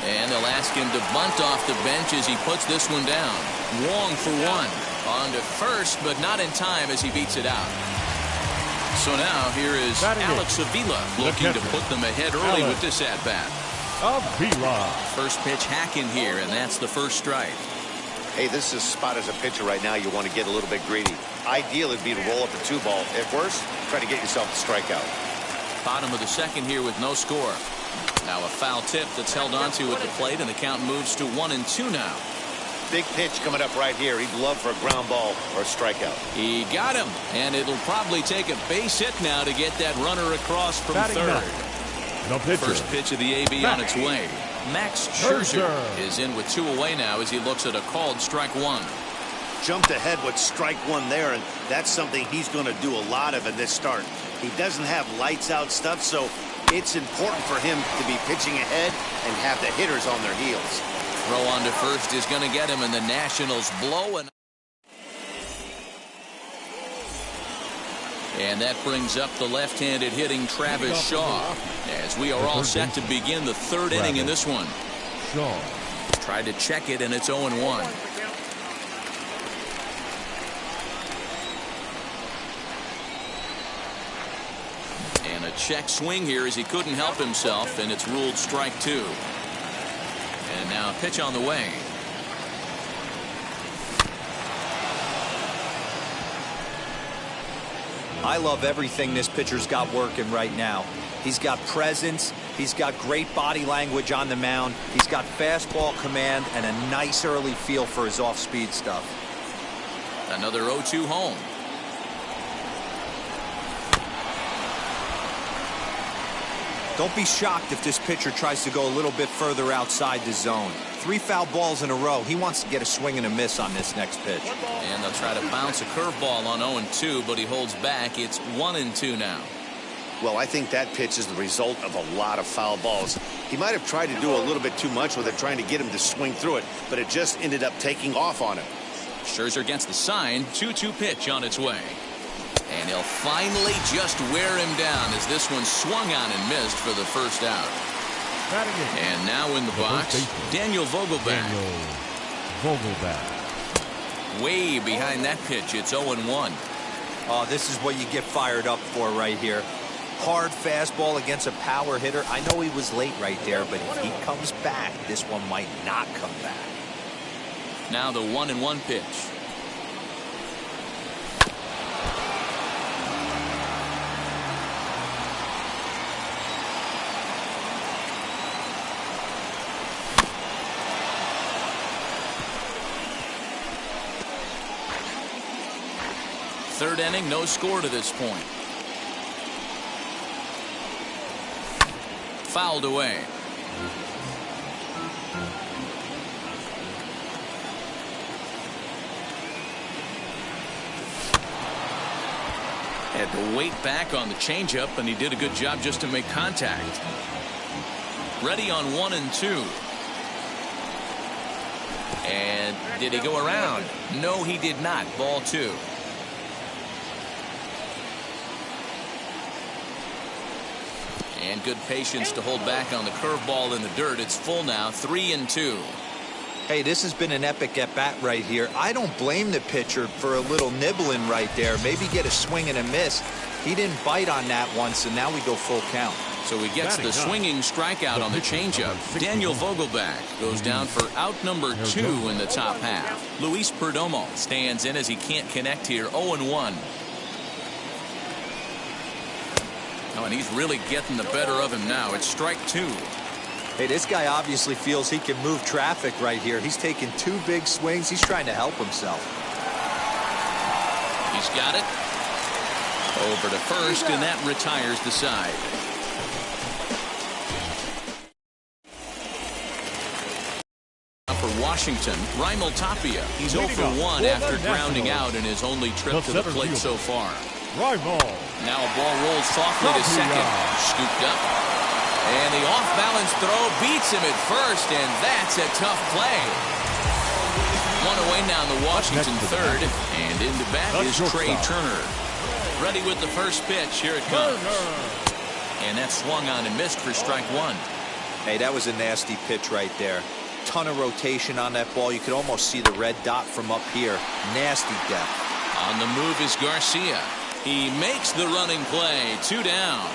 And they'll ask him to bunt off the bench as he puts this one down. Wong for 1. On to first, but not in time as he beats it out. So now here is Alex Avila looking to put them ahead early with this at-bat. First pitch hacking here, and that's the first strike. Hey, this is a spot as a pitcher right now you want to get a little bit greedy. Ideal would be to roll up a 2-ball. At worst, try to get yourself a strikeout. Bottom of the second here with no score. Now a foul tip that's held onto at the plate, and the count moves to 1-2 now. Big pitch coming up right here. He'd love for a ground ball or a strikeout. He got him, and it'll probably take a base hit now to get that runner across from third. First pitch of the AB on its way. Max Scherzer is in with 2 away now as he looks at a called strike 1. Jumped ahead with strike 1 there, and that's something he's going to do a lot of in this start. He doesn't have lights out stuff, so it's important for him to be pitching ahead and have the hitters on their heels. Throw on to first is going to get him, and the Nationals blow. And that brings up the left-handed hitting Travis Shaw as we are all set to begin the third inning in this one. Tried to check it, and it's 0-1. And a check swing here as he couldn't help himself, and it's ruled strike 2. And now a pitch on the way. I love everything this pitcher's got working right now. He's got presence, he's got great body language on the mound, he's got fastball command, and a nice early feel for his off-speed stuff. Another 0-2 home. Don't be shocked if this pitcher tries to go a little bit further outside the zone. 3 foul balls in a row. He wants to get a swing and a miss on this next pitch. And they'll try to bounce a curveball on 0-2, but he holds back. It's 1-2 now. Well, I think that pitch is the result of a lot of foul balls. He might have tried to do a little bit too much with it, trying to get him to swing through it, but it just ended up taking off on him. Scherzer gets the sign. 2-2 pitch on its way. And he'll finally just wear him down as this one swung on and missed for the first out. And now in the box, Daniel Vogelback. Way behind that pitch. It's 0-1. Oh, this is what you get fired up for right here. Hard fastball against a power hitter. I know he was late right there, but if he comes back, this one might not come back. Now the 1-1 pitch. Third inning, no score to this point. Fouled away. Had to wait back on the changeup, and he did a good job just to make contact. Ready on 1-2. And did he go around? No, he did not. Ball 2. And good patience to hold back on the curveball in the dirt. It's full now, 3-2. Hey, this has been an epic at-bat right here. I don't blame the pitcher for a little nibbling right there. Maybe get a swing and a miss. He didn't bite on that one, so now we go full count. So he gets the swinging strikeout on the changeup. Daniel Vogelback goes down for out number 2 in the top half. Luis Perdomo stands in as he can't connect here. 0-1. Oh, and he's really getting the better of him now. It's strike 2. Hey, this guy obviously feels he can move traffic right here. He's taking 2 big swings. He's trying to help himself. He's got it. Over to first, and that retires the side. For Washington, Raimel Tapia. He's 0 for 1 after grounding out in his only trip to the plate so far. Now a ball rolls softly to second. Scooped up. And the off-balance throw beats him at first, and that's a tough play. One away now in the Washington third. And into bat is Trey Turner. Ready with the first pitch. Here it comes. And that swung on and missed for strike 1. Hey, that was a nasty pitch right there. Ton of rotation on that ball. You could almost see the red dot from up here. Nasty depth. On the move is Garcia. He makes the running play. 2 down.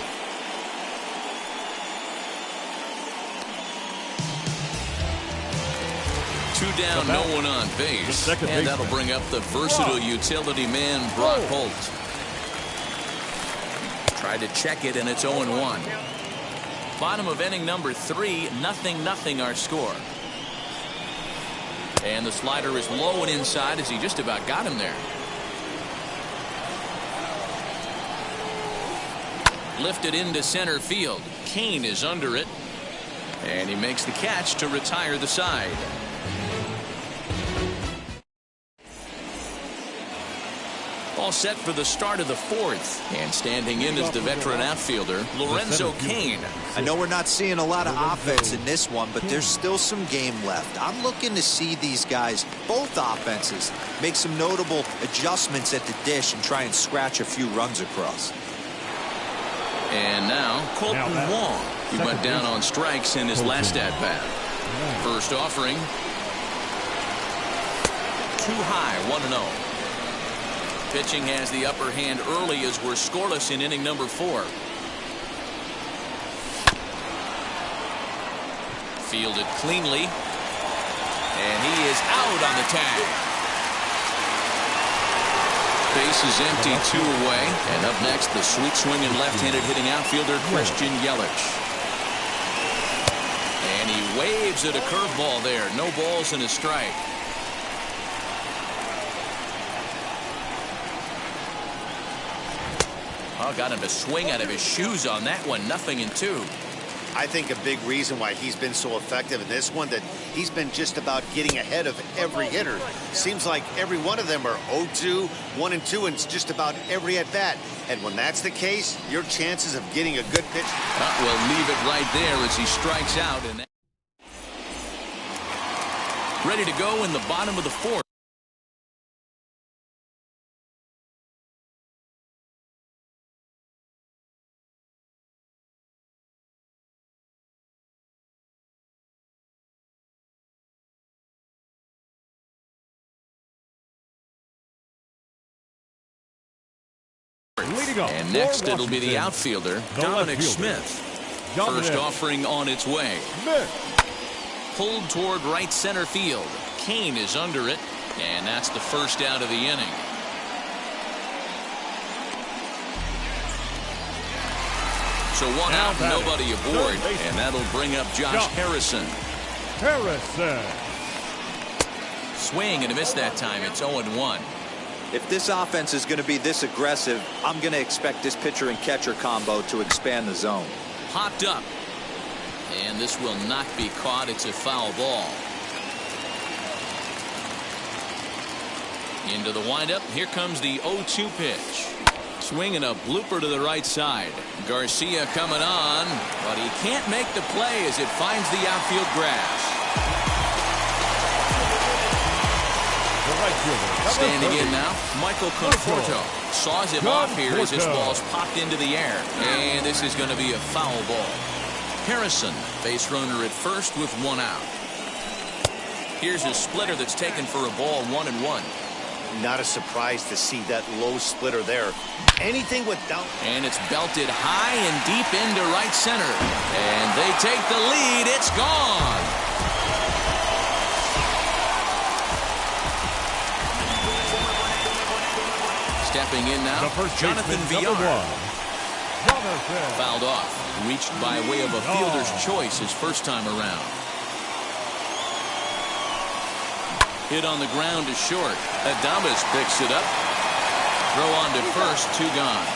Two down, no one on base. And that'll bring up the versatile utility man, Brock Holt. Tried to check it, and it's 0-1. Bottom of inning number 3, 0-0 our score. And the slider is low and inside as he just about got him there. Lifted into center field. Kane is under it. And he makes the catch to retire the side. All set for the start of the 4th. And standing in is the veteran outfielder, Lorenzo Cain. I know we're not seeing a lot of offense in this one, but there's still some game left. I'm looking to see these guys, both offenses, make some notable adjustments at the dish and try and scratch a few runs across. And now, Colton Wong. He went down on strikes in his last at-bat. First offering. Too high, 1-0. Pitching has the upper hand early as we're scoreless in inning number 4. Fielded cleanly. And he is out on the tag. Base is empty, 2 away. And up next, the sweet swinging left-handed hitting outfielder, Christian Yelich. And he waves at a curveball there. No balls and a strike. Oh, got him to swing out of his shoes on that one. 0-2. I think a big reason why he's been so effective in this one, that he's been just about getting ahead of every hitter. Seems like every one of them are 0-2, 1-2, and it's just about every at-bat. And when that's the case, your chances of getting a good pitch. We'll leave it right there as he strikes out. And ready to go in the bottom of the 4th. And next it'll be the outfielder, Dominic Smith. First offering on its way. Pulled toward right center field. Kane is under it, and that's the first out of the inning. So 1 out, nobody aboard, and that'll bring up Josh Harrison. Swing and a miss that time. It's 0-1. If this offense is going to be this aggressive, I'm going to expect this pitcher and catcher combo to expand the zone. Popped up. And this will not be caught. It's a foul ball. Into the windup. Here comes the 0-2 pitch. Swinging a blooper to the right side. Garcia coming on, but he can't make the play as it finds the outfield grass. Standing in now, Michael Conforto saws him off here as this ball's popped into the air. And this is going to be a foul ball. Harrison, base runner at first with 1 out. Here's a splitter that's taken for a ball, 1-1. Not a surprise to see that low splitter there. Anything without. And it's belted high and deep into right center. And they take the lead. It's gone. Stepping in now, Jonathan Villar. Fouled off. Reached by way of a fielder's choice his first time around. Hit on the ground is short. Adames picks it up. Throw on to first, 2 gone.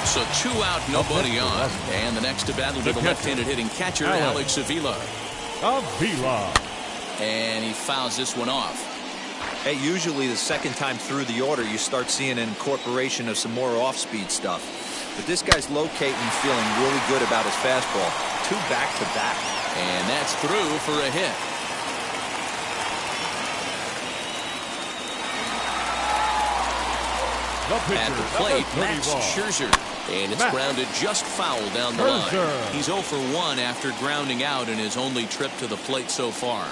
So 2 out, nobody on. And the next to bat will be the left-handed hitting catcher, Alex Avila. And he fouls this one off. Hey, usually the second time through the order, you start seeing an incorporation of some more off-speed stuff. But this guy's locating, feeling really good about his fastball. 2 back-to-back. And that's through for a hit. At the plate, Max Scherzer. And it's grounded just foul down the line. He's 0 for 1 after grounding out in his only trip to the plate so far.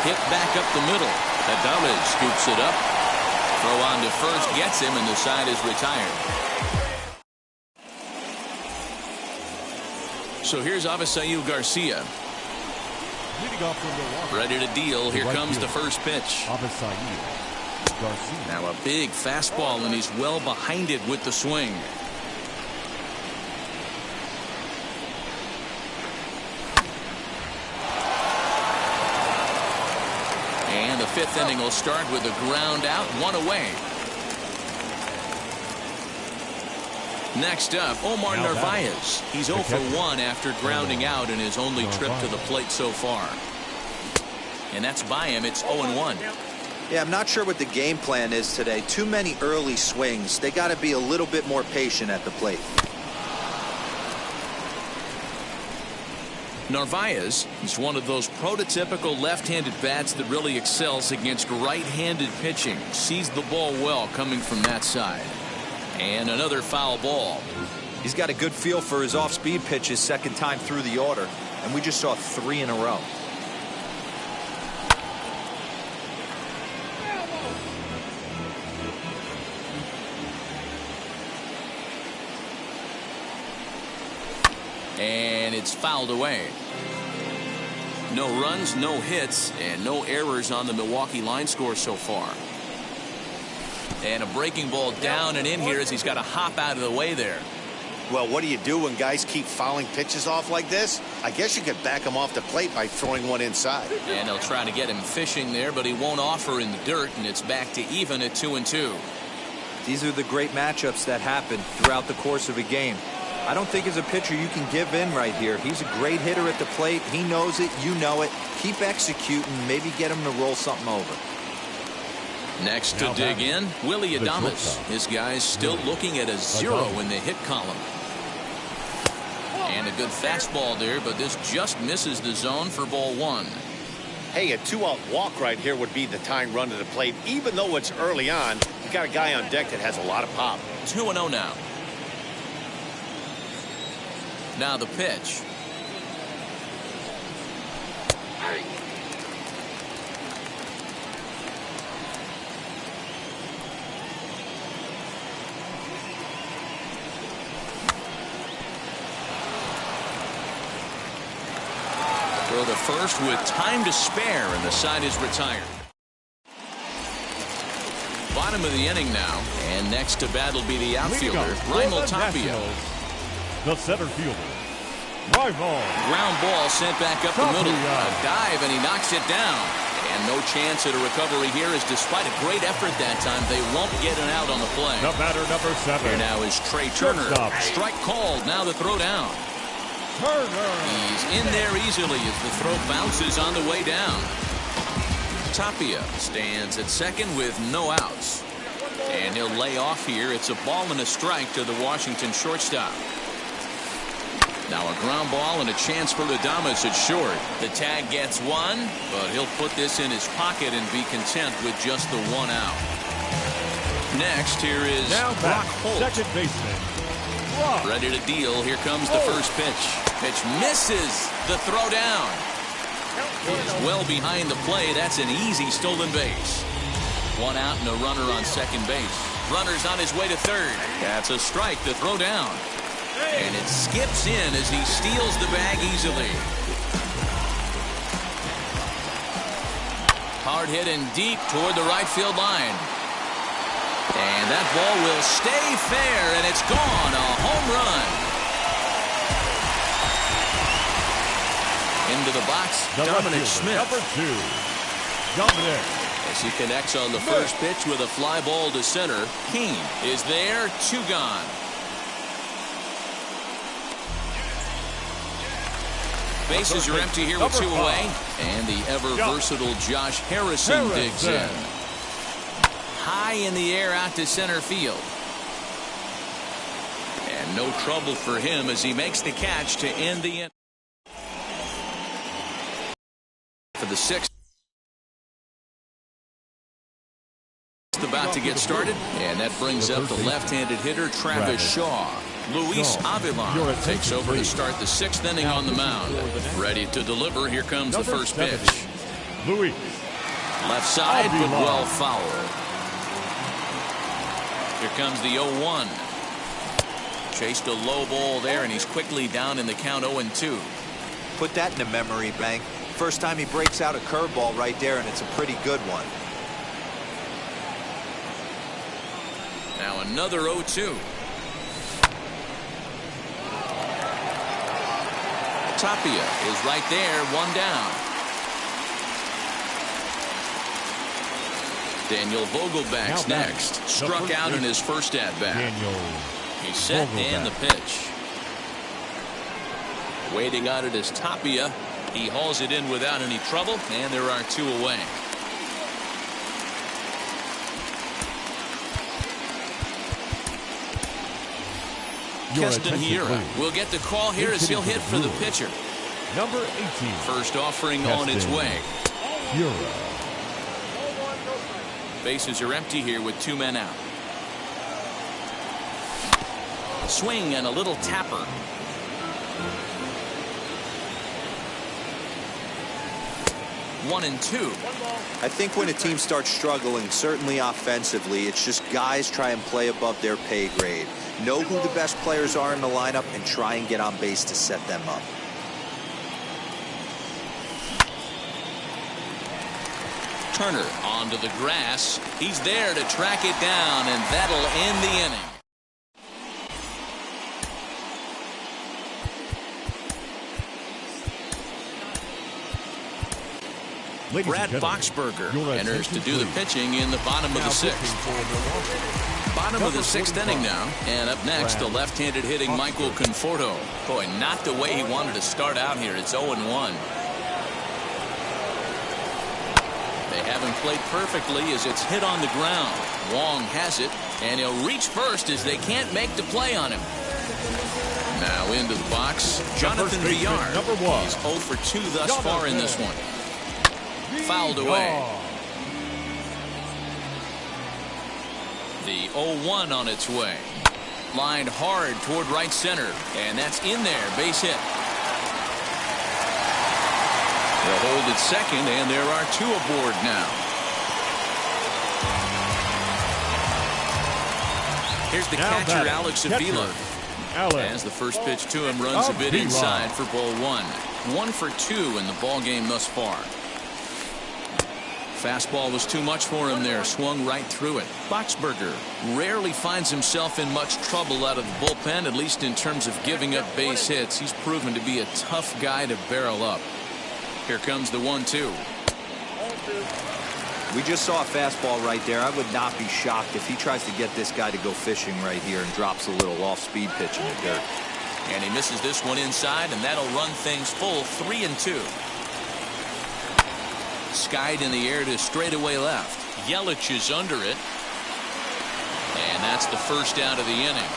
Hit back up the middle. Adames scoops it up. Throw on to first, gets him, and the side is retired. So here's Avisail Garcia. Ready to deal. Here comes the first pitch. Now a big fastball, and he's well behind it with the swing. And the 5th inning will start with a ground out, 1 away. Next up, Omar Narvaez. He's 0 for 1 after grounding out in his only trip to the plate so far. And that's by him. It's 0-1. Yeah, I'm not sure what the game plan is today. Too many early swings. They got to be a little bit more patient at the plate. Narvaez is one of those prototypical left-handed bats that really excels against right-handed pitching. Sees the ball well coming from that side. And another foul ball. He's got a good feel for his off-speed pitches second time through the order, and we just saw 3 in a row. And it's fouled away. No runs, no hits, and no errors on the Milwaukee line score so far. And a breaking ball down and in here as he's got to hop out of the way there. Well, what do you do when guys keep fouling pitches off like this? I guess you could back him off the plate by throwing one inside. And they'll try to get him fishing there, but he won't offer in the dirt, and it's back to even at 2-2. These are the great matchups that happen throughout the course of a game. I don't think as a pitcher you can give in right here. He's a great hitter at the plate. He knows it. You know it. Keep executing. Maybe get him to roll something over. Next to dig in, Willie Adames. His guy's still looking at a 0 in the hit column. And a good fastball there, but this just misses the zone for ball 1. Hey, a 2-out walk right here would be the tying run to the plate. Even though it's early on, you got a guy on deck that has a lot of pop. 2-0 now. Now the pitch. Throw the first with time to spare, and the side is retired. Bottom of the inning now, and next to bat will be the outfielder, Raimel Tapia. The center fielder, Raimel. Ground ball sent back up the middle. A dive, and he knocks it down. And no chance at a recovery here, as despite a great effort that time, they won't get an out on the play. The batter, number 7. Here now is Trey Turner. Strike called. Now the throw down. He's in there easily as the throw bounces on the way down. Tapia stands at second with no outs. And he'll lay off here. It's a ball and a strike to the Washington shortstop. Now a ground ball and a chance for Adames at short. The tag gets one, but he'll put this in his pocket and be content with just the 1 out. Next, here is Brock Holt. Second baseman. Ready to deal. Here comes the first pitch. Pitch misses. The throw down. He's well behind the play. That's an easy stolen base. 1 out and a runner on second base. Runner's on his way to third. That's a strike. The throw down. And it skips in as he steals the bag easily. Hard hit and deep toward the right field line. And that ball will stay fair, and it's gone. A home run. Into the box, Dominic Smith. Number 2, Dominic. As he connects on the first pitch with a fly ball to center. Keane is there, 2 gone. Bases are empty here with 2 away. And the ever-versatile Josh Harrison digs in. High in the air out to center field. And no trouble for him as he makes the catch to end the inning. For the 6th. About to get started. And that brings up the left-handed hitter, Travis Shaw. Luis Avila takes over to start the 6th inning on the mound. Ready to deliver. Here comes the first pitch. Luis. Left side, but well fouled. Here comes the 0-1. Chased a low ball there, and he's quickly down in the count 0-2. Put that in a memory bank. First time he breaks out a curveball right there, and it's a pretty good one. Now another 0-2. Tapia is right there, 1 down. Daniel Vogelback's next. Struck out in his first at-bat. He's set and the pitch. Waiting on it is Tapia. He hauls it in without any trouble, and there are 2 away. Keston Hiura will get the call here as he'll hit for the pitcher. Number 18. First offering on its way. Hiura. Bases are empty here with 2 men out. Swing and a little tapper. One and 2. I think when a team starts struggling, certainly offensively, it's just guys try and play above their pay grade. Know who the best players are in the lineup and try and get on base to set them up. Turner onto the grass. He's there to track it down, and that'll end the inning. Brad Boxberger enters to do the pitching in the bottom of the sixth. Bottom of the sixth inning now. And up next, the left-handed hitting Michael Conforto. Boy, not the way he wanted to start out here. It's 0-1. They haven't played perfectly as it's hit on the ground. Wong has it, and he'll reach first as they can't make the play on him. Now into the box, Jonathan Villar. He's 0 for 2 thus far in this one. Fouled away. The 0-1 on its way. Lined hard toward right center, and that's in there. Base hit. They'll hold at second, and there are 2 aboard now. Here's the catcher, Alex Avila. As the first pitch to him runs a bit inside for ball 1. 1 for 2 in the ball game thus far. Fastball was too much for him there. Swung right through it. Boxberger rarely finds himself in much trouble out of the bullpen, at least in terms of giving up base hits. He's proven to be a tough guy to barrel up. Here comes the 1-2. We just saw a fastball right there. I would not be shocked if he tries to get this guy to go fishing right here and drops a little off-speed pitch in the dirt. And he misses this one inside, and that'll run things full. 3-2. Skied in the air to straightaway left. Yelich is under it. And that's the first out of the inning.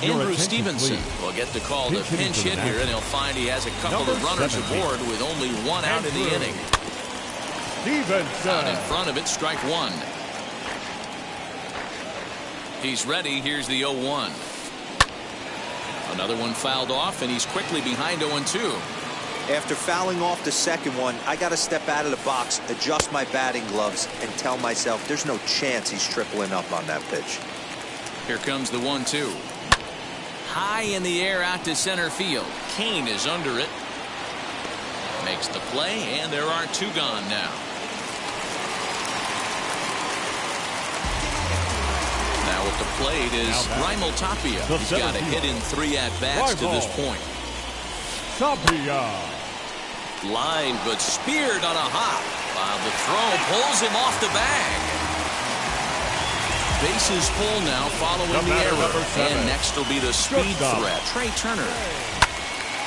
Andrew Stevenson will get the call to pinch hit here, and he'll find he has a couple of runners aboard with only 1 out in the inning. Out in front of it, strike 1. He's ready. Here's the 0-1. Another one fouled off, and he's quickly behind 0-2. After fouling off the second one, I got to step out of the box, adjust my batting gloves, and tell myself there's no chance he's tripling up on that pitch. Here comes the 1-2. High in the air out to center field. Kane is under it. Makes the play, and there are 2 gone now. Now at the plate is Raimel Tapia. He's got a hit in 3 at-bats to this point. Tapia. Line, but speared on a hop. While the throw pulls him off the bag. Bases full now following the error. And next will be the speed threat. Trey Turner.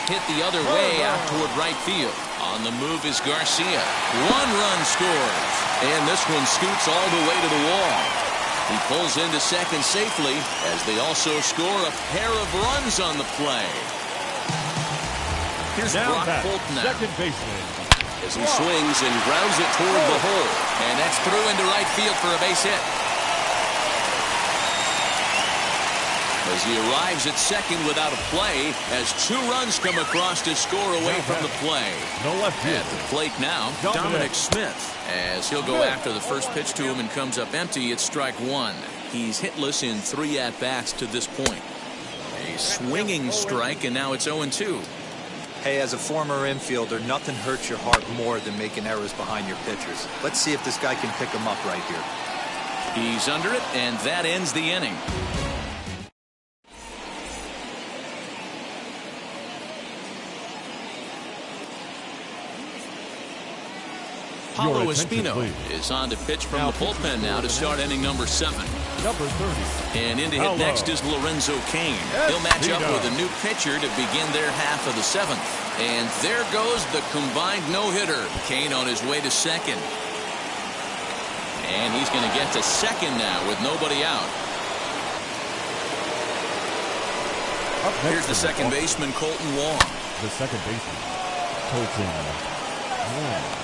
Hit the other way out toward right field. On the move is Garcia. 1 run scores. And this one scoots all the way to the wall. He pulls into second safely as they also score a pair of runs on the play. Here's Brock Bolton now. Second baseman. As he swings and grounds it toward the hole. And that's through into right field for a base hit. As he arrives at second without a play, as 2 runs come across to score away from the play. No left field. At the plate now, Dominic Smith. As he'll go after the first pitch to him and comes up empty, it's strike 1. He's hitless in 3 at-bats to this point. A swinging strike, and now it's 0-2. Hey, as a former infielder, nothing hurts your heart more than making errors behind your pitchers. Let's see if this guy can pick them up right here. He's under it, and that ends the inning. Paulo Espino is on to pitch from the bullpen now to start inning number 7. Number 30. And in to hit next is Lorenzo Cain. He'll match up with a new pitcher to begin their half of the 7th. And there goes the combined no-hitter. Cain on his way to second. And he's going to get to second now with nobody out. Here's the second baseman, Colton Wong. The second baseman, Colton Wong.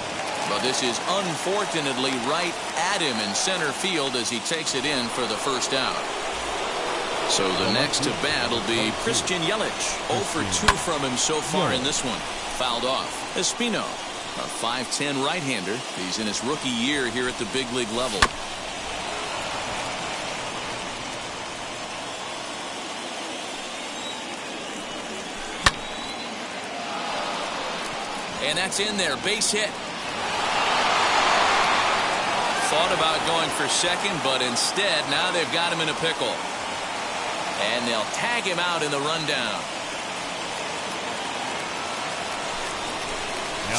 But this is unfortunately right at him in center field as he takes it in for the first out. So the next to bat will be Christian Yelich. 0 for 2 from him so far in this one. Fouled off. Espino, a 5'10" right-hander. He's in his rookie year here at the big league level. And that's in there. Base hit. Thought about going for second, but instead now they've got him in a pickle. And they'll tag him out in the rundown.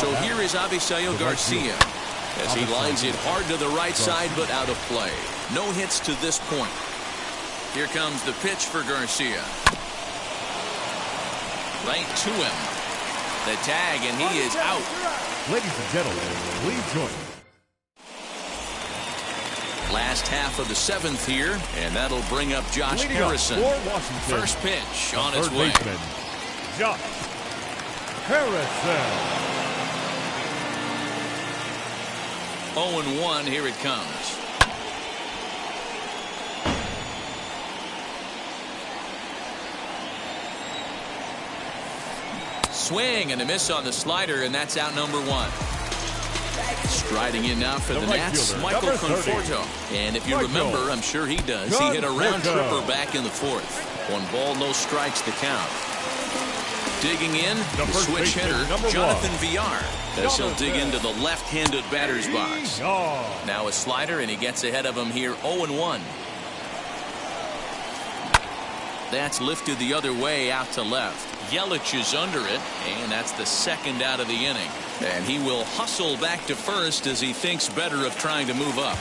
So here is Avisail Garcia as he lines it hard to the right side, but out of play. No hits to this point. Here comes the pitch for Garcia. Right to him. The tag, and he is out. Ladies and gentlemen, please join me. Last half of the seventh here, and that'll bring up Josh Harrison. First pitch on its way. Baseman, Josh Harrison. 0-1, here it comes. Swing and a miss on the slider, and that's out number one. Striding in now for the Nats, Michael Conforto. And if you remember, I'm sure he does, he hit a round tripper back in the fourth. 1 ball, no strikes the count. Digging in, the switch hitter, Jonathan Villar, as he'll dig into the left-handed batter's box. Now a slider, and he gets ahead of him here, 0-1. That's lifted the other way out to left. Yelich is under it, and that's the second out of the inning. And he will hustle back to first as he thinks better of trying to move up.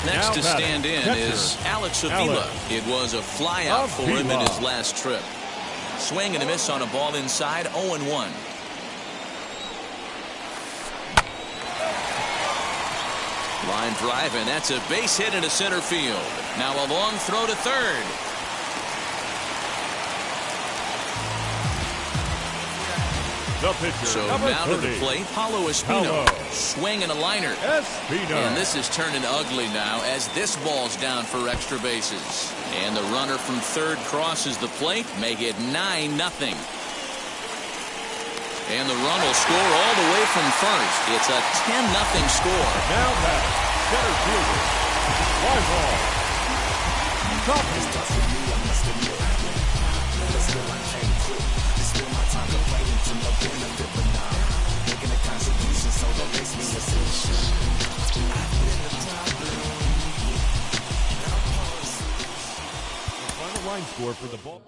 Next to stand in is Alex Avila. It was a flyout for him in his last trip. Swing and a miss on a ball inside, 0-1. Line drive, and that's a base hit into center field. Now a long throw to third. So now to the plate, Paulo Espino. Swing and a liner. And this is turning ugly now as this ball's down for extra bases. And the runner from third crosses the plate, make it 9-0. And the run will score all the way from first. It's a 10-0 score. Now back, center fielder, fly ball. The final line score for the ball.